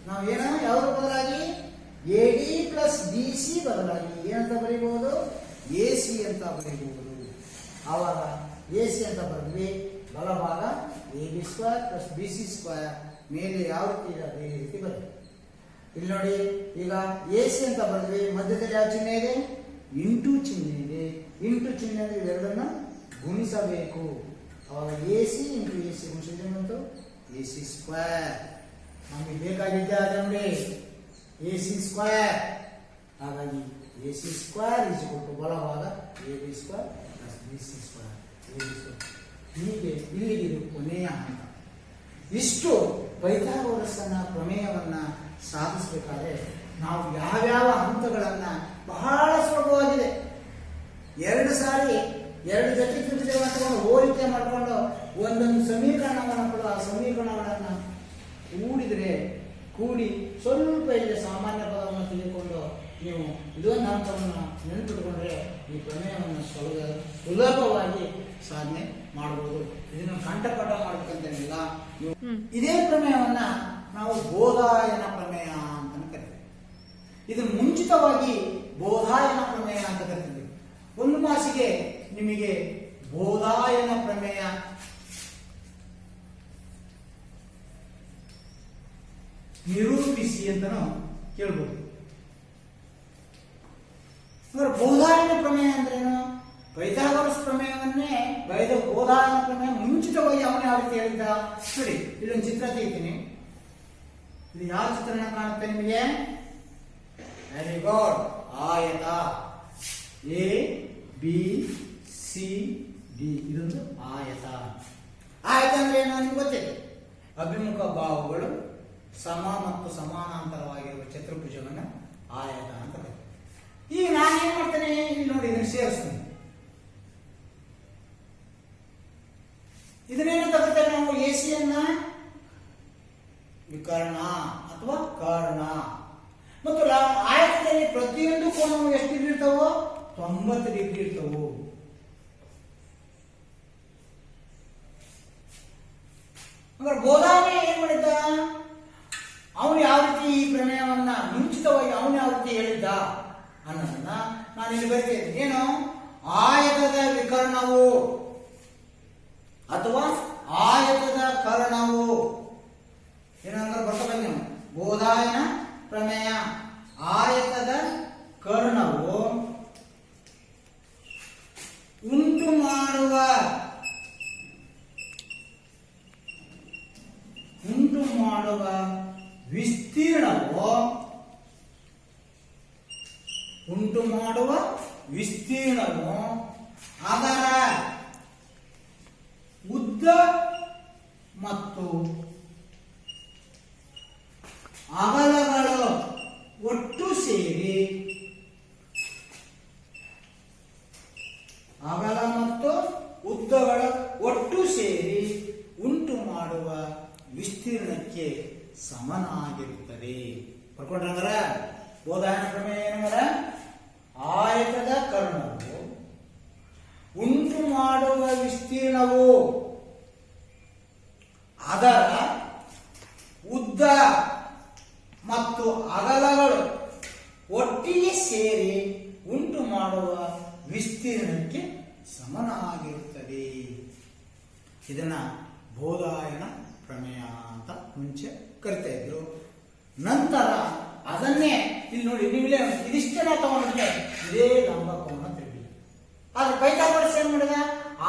ನಾವೇನ ಯಾವ್ದ್ರ ಬದಲಾಗಿ AD ಪ್ಲಸ್ BC ಬದಲಾಗಿ ಏನಂತ ಬರೀಬಹುದು, AC ಅಂತ ಬರೀಬಹುದು. ಆವಾಗ AC ಅಂತ ಬರೆದ್ವಿ, ಬಲಭಾಗ AB² ಪ್ಲಸ್ BC² ಮೇಲೆ ಯಾವ ರೀತಿ ಇದೆ ಅದೇ ರೀತಿ ಬರುತ್ತೆ. ಇಲ್ಲಿ ನೋಡಿ, ಈಗ AC ಅಂತ ಬರೆದ್ವಿ, ಮಧ್ಯದಲ್ಲಿ ಯಾವ ಚಿಹ್ನೆ ಇದೆ, ಇಂಟು ಚಿಹ್ನೆ ಇದೆ. ಇಂಟು ಚಿಹ್ನೆ ಅಂದ್ರೆ ಇವೆರಡನ್ನ ಗುಣಿಸಬೇಕು. ಅವಾಗ AC ಇಂಟು AC ಗುಣಿಸಿದ್ರೆ ಬಂತು AC². ನಮಗೆ ಬೇಕಾಗಿದ್ದೆ ಅದ ನೋಡಿ AC². ಹಾಗಾಗಿ AC² ಬಲಭಾಗ AB² ಪ್ಲಸ್ BC². ಹೀಗೆ ಇಲ್ಲಿಗೆ ಕೊನೆಯ ಹಂತ. ಇಷ್ಟು ಪೈಥಾಗೋರಸ್ಸನ ಪ್ರಮೇಯವನ್ನ ಸಾಧಿಸಬೇಕಾದ್ರೆ ನಾವು ಯಾವ್ಯಾವ ಹಂತಗಳನ್ನ, ಬಹಳ ಸುಲಭವಾಗಿದೆ. 2 ಸಾರಿ 2 ಜೊತೆ ತ್ರಿಭುಜಗಳನ್ನು ತಗೊಂಡು ಹೋಲಿಕೆ ಮಾಡಿಕೊಂಡು ಒಂದೊಂದು ಸಮೀಕರಣವನ್ನು ಕೂಡ ಆ ಸಮೀಕರಣಗಳನ್ನು ಕೂಡಿ ಸ್ವಲ್ಪ ಇಲ್ಲಿ ಸಾಮಾನ್ಯ ಪದವನ್ನು ತೆಗೆದುಕೊಂಡು ನೀವು ಇದೊಂದು ಹಂತವನ್ನು ನೆನಪಿಟ್ಕೊಂಡ್ರೆ ಈ ಪ್ರಮೇಯವನ್ನು ಸುಲಭವಾಗಿ ಸಾಧನೆ ಮಾಡಬಹುದು. ಇದನ್ನು ಕಂಠಪಾಠ ಮಾಡಬೇಕಂತೇನಿಲ್ಲ. ಇದೇ ಪ್ರಮೇಯವನ್ನ ನಾವು ಬೋಧಾಯನ ಪ್ರಮೇಯ ಅಂತ ಕರಿತೀವಿ. ಇದನ್ನು ಮುಂಚಿತವಾಗಿ ಬೋಧಾಯನ ಪ್ರಮೇಯ ಅಂತ ಕರಿತೀವಿ. ಒಂದು ಮಾಸಿಗೆ ನಿಮಗೆ ಬೋಧಾಯನ ಪ್ರಮೇಯ ನಿರೂಪಿಸಿ ಅಂತನೂ ಕೇಳ್ಬೋದು. ಬೋಧಾಯನ ಪ್ರಮೇಯ ಅಂದ್ರೇನು? ಪೈಥಾಗೋರಸ್ ಪ್ರಮೇಯವನ್ನೇ ಬೋಧಾಯನ ಪ್ರಮೇಯ ಮುಂಚಿತವಾಗಿ ಅವನು ಯಾವ ರೀತಿ ಹೇಳಿದ್ದ ನೋಡಿ. ಇಲ್ಲೊಂದು ಚಿತ್ರ ತೆಗಿತೀನಿ. ಇದು ಯಾವ ಚಿತ್ರಣ ಕಾಣುತ್ತೆ ನಿಮಗೆ? Very good. ಆಯತ ABCD ಇದೊಂದು ಆಯತ. ಆಯತ ಅಂದ್ರೆ ಏನು ನಿಮ್ಗೆ ಗೊತ್ತಿದೆ. ಅಭಿಮುಖ ಬಾಹುಗಳು ಸಮ ಮತ್ತು ಸಮಾನಾಂತರವಾಗಿರುವ ಚತುರ್ಭುಜವನ್ನ ಆಯತ ಅಂತ ಕರೀತಾರೆ. ಈಗ ನಾನು ಏನ್ ಮಾಡ್ತೇನೆ, ಇಲ್ಲಿ ನೋಡಿ ಇದನ್ನು ಸೇರಿಸ್ತೀನಿ. ಇದನ್ನೇನು ತಗೋತೇವೆ ನಾವು? AC ವಿಕರ್ಣ ಅಥವಾ ಕರ್ಣ. ಮತ್ತು ಆಯತದಲ್ಲಿ ಪ್ರತಿಯೊಂದು ಕೋನವು ಎಷ್ಟು ಡಿಗ್ರಿ ಇರ್ತಾವೋ? 90 ಡಿಗ್ರಿ ಇರ್ತವು. ಅಂದ್ರೆ ಬೋಧಾನೆ ಏನ್ ಮಾಡಿದ್ದ, ಅವನು ಯಾವ ರೀತಿ ಈ ಪ್ರಮೇಯವನ್ನ ಮುಂಚಿತವಾಗಿ ಅವನು ಯಾವ ರೀತಿ ಹೇಳಿದ್ದ ಅನ್ನೋದನ್ನ ನಾನು ಇಲ್ಲಿ ಬರೀತೇನೆ. ಏನು? ಆಯತದ ವಿಕರ್ಣವು ಅಥವಾ ಆಯತದ ಕರ್ಣವು ಏನಂದ್ರೆ ಬರ್ತಾ ಬಂದ ಬೋಧಾಯನ ಪ್ರಮೇಯ. ಆಯತದ ಕರ್ಣವು ಉಂಟು ಮಾಡುವ ವಿಸ್ತೀರ್ಣವು ಅದರ ಉದ್ದ ಮತ್ತು ಅಗಲಗಳು ಒಟ್ಟು ಸೇರಿ ಅಗಲ ಮತ್ತು ಉದ್ದಗಳ ಒಟ್ಟು ಸೇರಿ ಉಂಟು ಮಾಡುವ ವಿಸ್ತೀರ್ಣಕ್ಕೆ ಸಮನಾಗಿರುತ್ತದೆ. ಬರ್ಕೊಂಡ್ರಂಗಾರ ಬೋಧಾಯನ ಪ್ರಮೇಯ ಏನಂಗಾರ ಆಯತದ ಕರ್ಣವು ಉಂಟು ಮಾಡುವ ವಿಸ್ತೀರ್ಣವು ಅದರ ಉದ್ದ ಮತ್ತು ಅಗಲಗಳು ಒಟ್ಟಿಗೆ ಸೇರಿ ಉಂಟು ಮಾಡುವ ವಿಸ್ತೀರ್ಣಕ್ಕೆ ಸಮನಾಗಿರುತ್ತದೆ. ಇದನ್ನ ಬೋಧಾಯನ ಪ್ರಮೇಯ ಅಂತ ಮುಂಚೆ ಕರಿತಾ ಇದ್ರು. ನಂತರ ಅದನ್ನೇ ಇಲ್ಲಿ ನೋಡಿ, ನೀವಿಲ್ಲೇ ಇದಿಷ್ಟೆಲ್ಲ ತಗೊಂಡ್ರೆ ಇದೇ ಲಂಬಕೋನ ತ್ರಿಭುಜ. ಆದ್ರೆ ಪೈಥಾಗೋರಸ್ ಏನ್ ಮಾಡಿದ,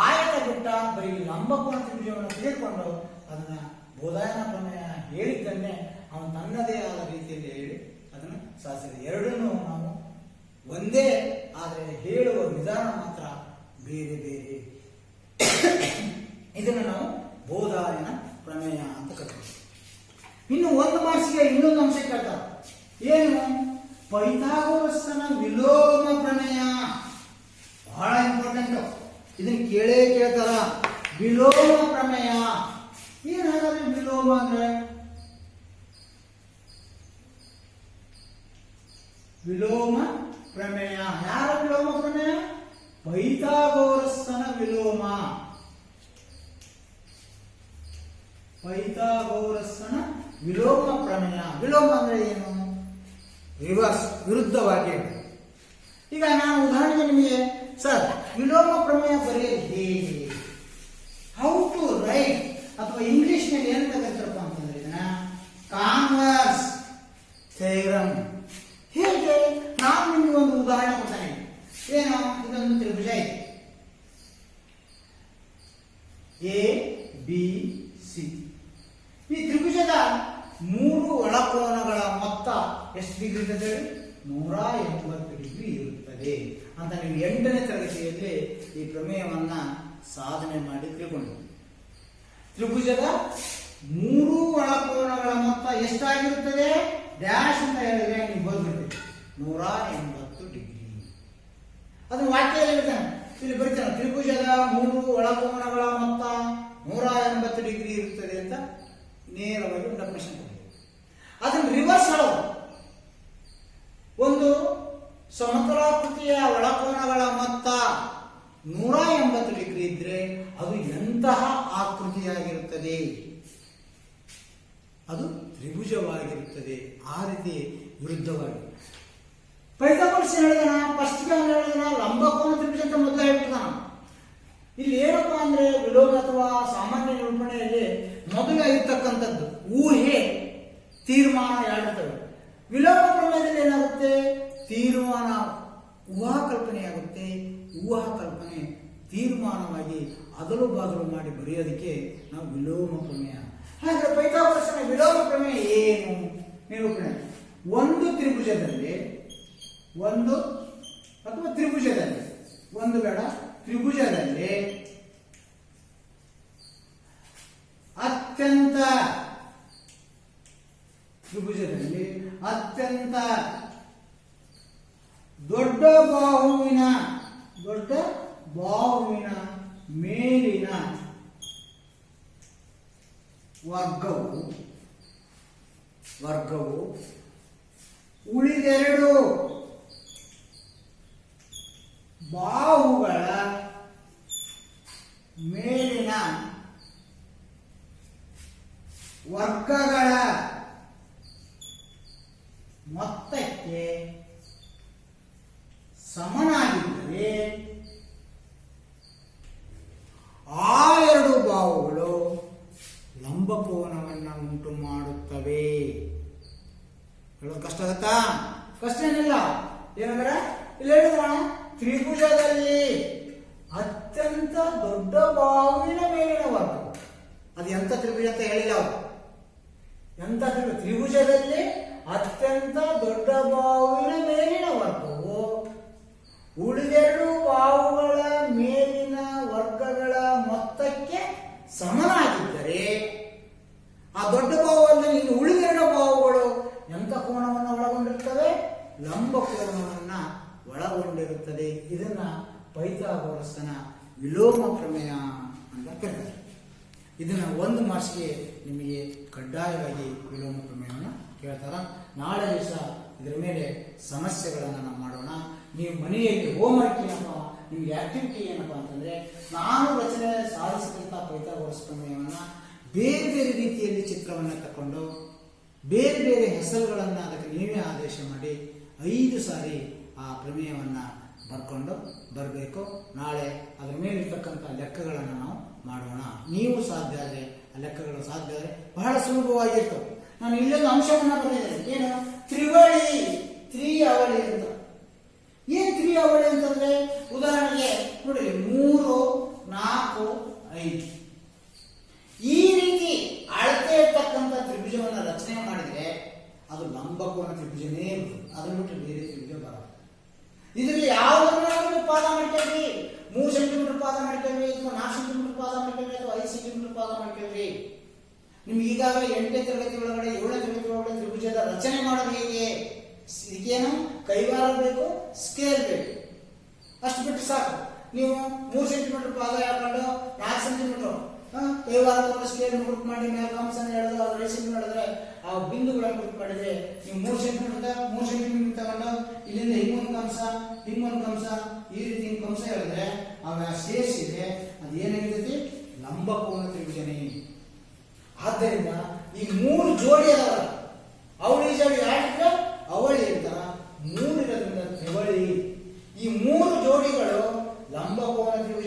ಆಯತ ಬಿಟ್ಟ ಬರೀ ಲಂಬಕೋನ ತ್ರಿಭುಜವನ್ನು ತೆಗೆದುಕೊಂಡು ಅದನ್ನ ಬೋಧಾಯನ ಪ್ರಮೇಯ ಹೇಳಿದ್ದನ್ನೇ ಅವನು ತನ್ನದೇ ಆದ ರೀತಿಯಲ್ಲಿ ಹೇಳಿ ಅದನ್ನು ಸಾಧಿಸಿದ. ಎರಡನ್ನೂ ನಾವು ಒಂದೇ, ಆದರೆ ಹೇಳುವ ವಿಧಾನ ಮಾತ್ರ ಬೇರೆ ಬೇರೆ. ಇದನ್ನು ನಾವು ಬೋಧಾಯನ ಪ್ರಮೇಯ ಅಂತ ಕರಿತೀವಿ. ಇನ್ನು ಒಂದು ಮಾರ್ಕ್ಸ್ಗೆ ಇನ್ನೊಂದು ಅಂಶ ಕೇಳ್ತಾರೆ. ಏನು? ಪೈಥಾಗೋರಸ್ಸನ ವಿಲೋಮ ಪ್ರಮೇಯ. ಬಹಳ ಇಂಪಾರ್ಟೆಂಟ್. ಇದನ್ನ ಕೇಳೇ ಕೇಳ್ತಾರ. ವಿಲೋಮ ಪ್ರಮೇಯ ಏನ್ ಹಾಗಾದ್ರೆ? ವಿಲೋಮ ಅಂದ್ರೆ ವಿಲೋಮ ಪ್ರಮೇಯ. ಯಾರ ವಿಲೋಮ ಪ್ರಮೇಯ? ಪೈಥಾಗೋರಸ್ಸನ ವಿಲೋಮ. ಪೈಥಾಗೋರಸ್ಸನ ವಿಲೋಮ ಪ್ರಮೇಯ. ವಿಲೋಮ ಅಂದ್ರೆ ಏನು? ರಿವರ್ಸ್, ವಿರುದ್ಧವಾಗಿ. ಈಗ ನಾನು ಉದಾಹರಣೆಗೆ ನಿಮಗೆ ಸರ್ ವಿಲೋಮ ಪ್ರಮೇಯ ಬರೆಯೋದು ಹೇಗೆ, ಹೌ ಟು ರೈಟ್, ಅಥವಾ ಇಂಗ್ಲಿಷ್ ನಲ್ಲಿ ಏನು ತಗೋತಾರಪ್ಪ ಅಂತಂದ್ರೆ ಇದನ್ನ ಕಾನ್ವರ್ಸ್ ಥಿಯರಮ್. ಹೇಗೆ, ನಾನು ನಿಮಗೆ ಒಂದು ಉದಾಹರಣೆ ಕೊಡ್ತೇನೆ. ಏನು, ಇದೊಂದು ತ್ರಿಭುಜ ಇದೆ ಎ ಬಿ ಸಿ. ಈ ತ್ರಿಭುಜದ 3 ಒಳಕೋನಗಳ ಮೊತ್ತ ಎಷ್ಟು ಡಿಗ್ರಿ ಇರ್ತದೆ? 180 ಡಿಗ್ರಿ ಇರುತ್ತದೆ ಅಂತ ನೀವು 8ನೇ ತರಗತಿಯಲ್ಲಿ ಈ ಪ್ರಮೇಯವನ್ನ ಸಾಧನೆ ಮಾಡಿ ತಿಳ್ಕೊಂಡು. ತ್ರಿಭುಜದ 3 ಒಳಕೋನಗಳ ಮೊತ್ತ ಎಷ್ಟಾಗಿರುತ್ತದೆ ಡ್ಯಾಶ್ ಅಂತ ಹೇಳಿದ್ರೆ ನೀವು ಬಂದ್ಬಿಡ್ತೀವಿ 180 ಡಿಗ್ರಿ. ಅದನ್ನು ವಾಕ್ಯದಲ್ಲಿ ಇರ್ತಾನೆ, ಇಲ್ಲಿ ಬರೀತಾನೆ ತ್ರಿಭುಜದ 3 ಒಳಕೋನಗಳ ಮೊತ್ತ 180 ಡಿಗ್ರಿ ಇರುತ್ತದೆ ಅಂತ ನೇರವಾಗಿ ಡೆಫಿನಿಷನ್ ಕೊಟ್ಟಿದೆ. ಅದನ್ನು ರಿವರ್ಸ್ ಹೇಳೋದು, ಒಂದು ಸಮತಲಾಕೃತಿಯ ಒಳಕೋನಗಳ ಮೊತ್ತ 180 ಡಿಗ್ರಿ ಇದ್ರೆ ಅದು ಎಂತಹ ಆಕೃತಿಯಾಗಿರುತ್ತದೆ? ಅದು ತ್ರಿಭುಜವಾಗಿರುತ್ತದೆ. ಆ ರೀತಿ ವಿರುದ್ಧವಾಗಿ ಪೈಥಾಗೋರಸ್ ಹೇಳಿದನ, ಫಸ್ಟ್ ಹೇಳಿದನ ಲಂಬಕೋನ ತ್ರಿಭುಜ ಅಂತ ಮೊದಲು ಹೇಳ್ಬಿಡ್ತಾನ. ಇಲ್ಲಿ ಏನಪ್ಪ ಅಂದ್ರೆ ವಿಲೋಮ ಅಥವಾ ಸಾಮಾನ್ಯ ನಿರೂಪಣೆಯಲ್ಲಿ ಮೊದಲ ಇರ್ತಕ್ಕಂಥದ್ದು ಊಹೆ ತೀರ್ಮಾನ ಹೇಳಿರ್ತವೆ. ವಿಲೋಮ ಪ್ರಮೇಯದಲ್ಲಿ ಏನಾಗುತ್ತೆ, ತೀರ್ಮಾನ ಊಹಾಕಲ್ಪನೆಯಾಗುತ್ತೆ, ಊಹಾಕಲ್ಪನೆ ತೀರ್ಮಾನವಾಗಿ ಅದಲು ಬಾದಲು ಮಾಡಿ ಬರೆಯೋದಕ್ಕೆ ನಾವು ವಿಲೋಮ ಪ್ರಮೇಯ. ಹಾಗೆ ಪೈಥಾಗೋರಸ್ನ ವಿಲೋಮ ಪ್ರಮೇಯ ಏನು ನಿರೂಪಣೆ? ಒಂದು ತ್ರಿಭುಜದಲ್ಲಿ, ಒಂದು ಅಥವಾ ತ್ರಿಭುಜದಲ್ಲಿ, ಒಂದು ಬೇಡ, ತ್ರಿಭುಜದಲ್ಲಿ ಅತ್ಯಂತ ದೊಡ್ಡ ಬಾಹುವಿನ ಮೇಲಿನ ವರ್ಗವು ಉಳಿದೆರಡು ಬಾಹುಗಳ ಮೇಲಿನ ವರ್ಗಗಳ ಮೊತ್ತಕ್ಕೆ ಸಮನಾಗಿದ್ದರೆ ಆ ಎರಡು ಬಾಹುಗಳು ಲಂಬಕೋನವನ್ನು ಉಂಟು ಮಾಡುತ್ತವೆ. ಹೇಳೋದು ಕಷ್ಟ ಆಗತ್ತಾ? ಕಷ್ಟ ಏನಿಲ್ಲ. ಏನಂದ್ರೆ ಇಲ್ಲಿ ಹೇಳಿದ್ರ ತ್ರಿಭುಜದಲ್ಲಿ ಅತ್ಯಂತ ದೊಡ್ಡ ಬಾಹುವಿನ ಮೇಲಿನ ವರ್ಗ, ಅದು ಎಂತ ತ್ರಿಭುಜ ಅಂತ ಹೇಳಿಲ್ಲ ಅವರು. ಎಂತ ತ್ರಿಭುಜದಲ್ಲಿ ಅತ್ಯಂತ ದೊಡ್ಡ ಬಾಹುವಿನ ಮೇಲಿನ ವರ್ಗವು ಉಳಿದೆರಡು ಬಾಹುಗಳ ಮೇಲಿನ ವರ್ಗಗಳ ಮೊತ್ತಕ್ಕೆ ಸಮನಾಗಿದ್ದರೆ ಆ ದೊಡ್ಡ ಬಾಹುವಲ್ಲಿ ಇನ್ನು ಉಳಿದೆರಡು ಬಾಹುಗಳು ಎಂತ ಕೋನವನ್ನು ಒಳಗೊಂಡಿರುತ್ತವೆ? ಲಂಬ ಕೋನವನ್ನು ಒಳಗೊಂಡಿರುತ್ತದೆ. ಇದನ್ನ ಪೈಥಾಗೋರಸ್ನ ವಿಲೋಮ ಪ್ರಮೇಯ ಅಂತ ಕರೀತಾರೆ. ಇದನ್ನ 1 ಮಾರ್ಕ್ಸ್ಗೆ ನಿಮಗೆ ಕಡ್ಡಾಯವಾಗಿ ವಿಲೋಮ ಪ್ರಮೇಯವನ್ನು ಕೇಳ್ತಾರ. ನಾಳೆ ದಿವಸ ಇದರ ಮೇಲೆ ಸಮಸ್ಯೆಗಳನ್ನು ನಾವು ಮಾಡೋಣ. ನೀವು ಮನೆಯಲ್ಲಿ ಹೋಮ್ವರ್ಕ್ ಏನಪ್ಪ, ನಿಮ್ಗೆ ಆಕ್ಟಿವಿಟಿ ಏನಪ್ಪಾ ಅಂತಂದ್ರೆ, ನಾನು ರಚನೆ ಸಾಧಿಸಿದಂಥ ಪೈಥಾಗೋರಸ್ ಪ್ರಮೇಯವನ್ನು ಬೇರೆ ಬೇರೆ ರೀತಿಯಲ್ಲಿ ಚಿತ್ರವನ್ನು ತಕೊಂಡು ಬೇರೆ ಬೇರೆ ಹೆಸರುಗಳನ್ನು ಅದಕ್ಕೆ ನೀವೇ ಆದೇಶ ಮಾಡಿ 5 ಸಾರಿ ಆ ಪ್ರಮೇಯವನ್ನು ಬರ್ಕೊಂಡು ಬರಬೇಕು. ನಾಳೆ ಅದರ ಮೇಲಿರ್ತಕ್ಕಂಥ ಲೆಕ್ಕಗಳನ್ನು ನಾವು ಮಾಡೋಣ. ನೀವು ಸಾಧ್ಯ ಆದರೆ ಆ ಲೆಕ್ಕಗಳು ಸಾಧ್ಯ ಆದರೆ ಬಹಳ ಸುಲಭವಾಗಿರ್ತವೆ. ನಾನು ಇಲ್ಲೊಂದು ಅಂಶವನ್ನು ಬರೆದಿದ್ದೇನೆ, ಏನು? ತ್ರಿಯವಳಿ ಅಂತ. ಏನ್ ತ್ರಿಯವಳಿ ಅಂತಂದ್ರೆ, ಉದಾಹರಣೆಗೆ ನೋಡಿ 3, 4, 5 ಈ ರೀತಿ ಅಳತೆ ಇರ್ತಕ್ಕಂಥ ತ್ರಿಭುಜವನ್ನು ರಚನೆ ಮಾಡಿದ್ರೆ ಅದು ಲಂಬಕೋನ ತ್ರಿಭುಜನೇ ಇರ್ತದೆ. ಅದನ್ನು ಬಿಟ್ಟು ಬೇರೆ ತ್ರಿಭುಜ ಬರಲ್ಲ. ಇದರಲ್ಲಿ ಯಾವುದನ್ನಾದ್ರೂ ಪಾದ ಮಾಡ್ಕೊಳ್ರಿ, 3 ಸೆಂಟಿಮೀಟರ್ ಪಾದ ಮಾಡ್ಕೊಳ್ರಿ, ಅಥವಾ 4 ಸೆಂಟಿಮೀಟರ್ ಪಾದ ಮಾಡ್ಕೊಳ್ರಿ, ಅಥವಾ 5 ಸೆಂಟಿಮೀಟರ್ ಪಾದ ಮಾಡ್ಕೊಳ್ರಿ. ನಿಮ್ಗೆ ಈಗಾಗಲೇ 8ನೇ ತರಗತಿ ಒಳಗಡೆ 7ನೇ ತರಗತಿ ಒಳಗಡೆ ತ್ರಿಭುಜದ ರಚನೆ ಮಾಡೋದು ಹೇಗೆ? ಇದಕ್ಕೇನು ಕೈವಾರ ಬೇಕು, ಸ್ಕೇಲ್ ಬೇಕು, ಅಷ್ಟು ಬಿಟ್ಟು ಸಾಕು. ನೀವು 3 ಸೆಂಟಿಮೀಟರ್ ಪಾದ ಹಾಕೊಂಡು 4 ಸೆಂಟಿಮೀಟರ್ ಕೈವಾರ ತಗೊಂಡು ಸ್ಕೇಲ್ ಗ್ರೂಪ್ ಮಾಡಿ ಮೇಲೆ ಕಂಸನ್ನು ಎಳೆದು ಅದು ರೇಸಿಂಗ್ ಮಾಡಿದ್ರೆ ಆ ಬಿಂದುಗಳನ್ನು ಗ್ರೂಪ್ ಮಾಡಿದ್ರೆ ನೀವು 3 ಸೆಂಟಿಮೀಟರ್ ತಗೊಂಡು ಇಲ್ಲಿಂದ ಹಿಂಗೊಂದು ಕಂಸ ಈ ರೀತಿ ಕಂಸ ಹೇಳಿದ್ರೆ ಅವ ಸೇರಿಸಿದ್ರೆ ಅದು ಏನಾಗಿರ್ತೈತಿ? ಲಂಬಕೋನ ತ್ರಿಭುಜನೇ. ಆದ್ದರಿಂದ ಈ 3 ಜೋಡಿ ಅದಾವ, ಅವಳಿ ಜೋಡಿ ಯಾರಿದ್ರೆ ಅವಳಿ ಇರ್ತಾರ,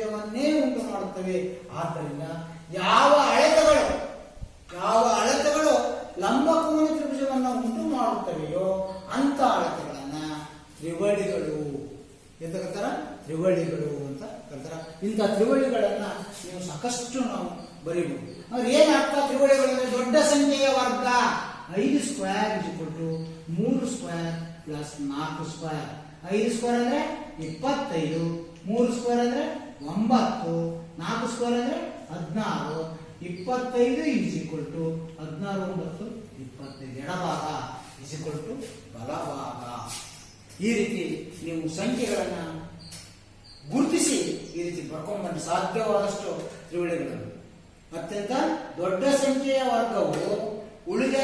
ತ್ರಿಭುಜವನ್ನೇ ಉಂಟು ಮಾಡುತ್ತವೆ. ಆದ್ದರಿಂದ ಯಾವ ಅಳತೆಗಳು ಲಂಬಕೋನ ತ್ರಿಭುಜವನ್ನು ಉಂಟು ಮಾಡುತ್ತವೆಯೋ ಅಂತ ಅಳತೆಗಳನ್ನ ತ್ರಿವಳಿಗಳು ಎಂತ ಕರ್ತಾರ, ತ್ರಿವಳಿಗಳು ಅಂತ ಕರ್ತಾರ. ಇಂಥ ತ್ರಿವಳಿಗಳನ್ನ ನೀವು ಸಾಕಷ್ಟು ನಾವು ಬರೀಬಹುದು. ಅಂದ್ರೆ ಏನಾಗ್ತಾ ತ್ರಿವಳಿಗಳು ಅಂದ್ರೆ ದೊಡ್ಡ ಸಂಖ್ಯೆಯ ವರ್ಗ 5 square = 3 square plus 4 square. 5 square ಅಂದ್ರೆ 25, 3 ಸ್ಕ್ವೇರ್ ಅಂದ್ರೆ 9, 4 ಸ್ಕ್ವೇರ್ ಅಂದ್ರೆ 16. 25 = 16, 9, 25. ಎಡಭಾಗ = ಬಲಭಾಗ. ಈ ರೀತಿ ನೀವು ಸಂಖ್ಯೆಗಳನ್ನ ಗುರುತಿಸಿ ಈ ರೀತಿ ಬರ್ಕೊಂಡ್ಬಂದು ಸಾಧ್ಯವಾದಷ್ಟು ತ್ರಿವಳಿಗಳನ್ನು. ಅತ್ಯಂತ ದೊಡ್ಡ ಸಂಖ್ಯೆಯ ವರ್ಗವು ಉಳಿದ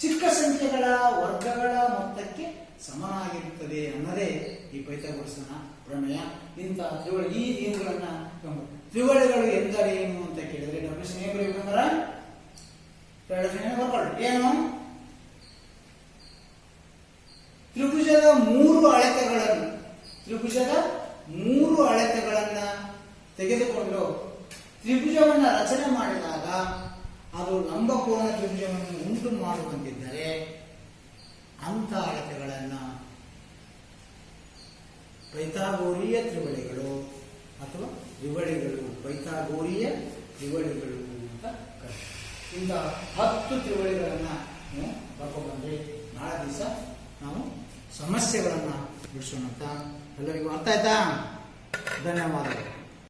ಚಿಕ್ಕ ಸಂಖ್ಯೆಗಳ ವರ್ಗಗಳ ಮೊತ್ತಕ್ಕೆ ಸಮನಾಗಿರುತ್ತದೆ ಅನ್ನೋದೇ ಈ ಪೈಥಾಗೋರಸ್ನ ಪ್ರಮೇಯ. ಇಂಥ ಇವುಗಳನ್ನ ತ್ರಿವಳಿಗಳು ಎಂದರೇನು ಅಂತ ಕೇಳಿದ್ರೆ ಡೆಫಿನಿಷನ್ ಹೇಗೆ ಬರೀಬೇಕಂದ್ರೆ ಬರ್ಕೊಳ್ಳಿ. ಏನು? ತ್ರಿಭುಜದ ಮೂರು ಅಳತೆಗಳನ್ನ ತೆಗೆದುಕೊಂಡು ತ್ರಿಭುಜವನ್ನ ರಚನೆ ಮಾಡಿದಾಗ ಅದು ಲಂಬಕೋನ ತ್ರಿಭುಜವನ್ನು ಉಂಟು ಮಾಡುವಂತಿದ್ದರೆ ಅಂತ ಅಳತೆಗಳನ್ನ ಪೈಥಾಗೋರೀಯ ತ್ರಿವಳಿಗಳು ಅಥವಾ ಪೈಥಾಗೋರೀಯ ತ್ರಿವಳಿಗಳು ಅಂತ ಕರೀತಾರೆ. ಇಂಥ 10 ತ್ರಿವಳಿಗಳನ್ನ ನೀವು ಬರ್ಕೊಂಡ್ಬಂದ್ರೆ ನಾಳೆ ದಿವಸ ನಾವು ಸಮಸ್ಯೆಗಳನ್ನ ಬಿಡಿಸೋಣ ಅಂತ. ಎಲ್ಲರಿಗೂ ಅರ್ಥ ಆಯ್ತಾ? ಧನ್ಯವಾದಗಳು.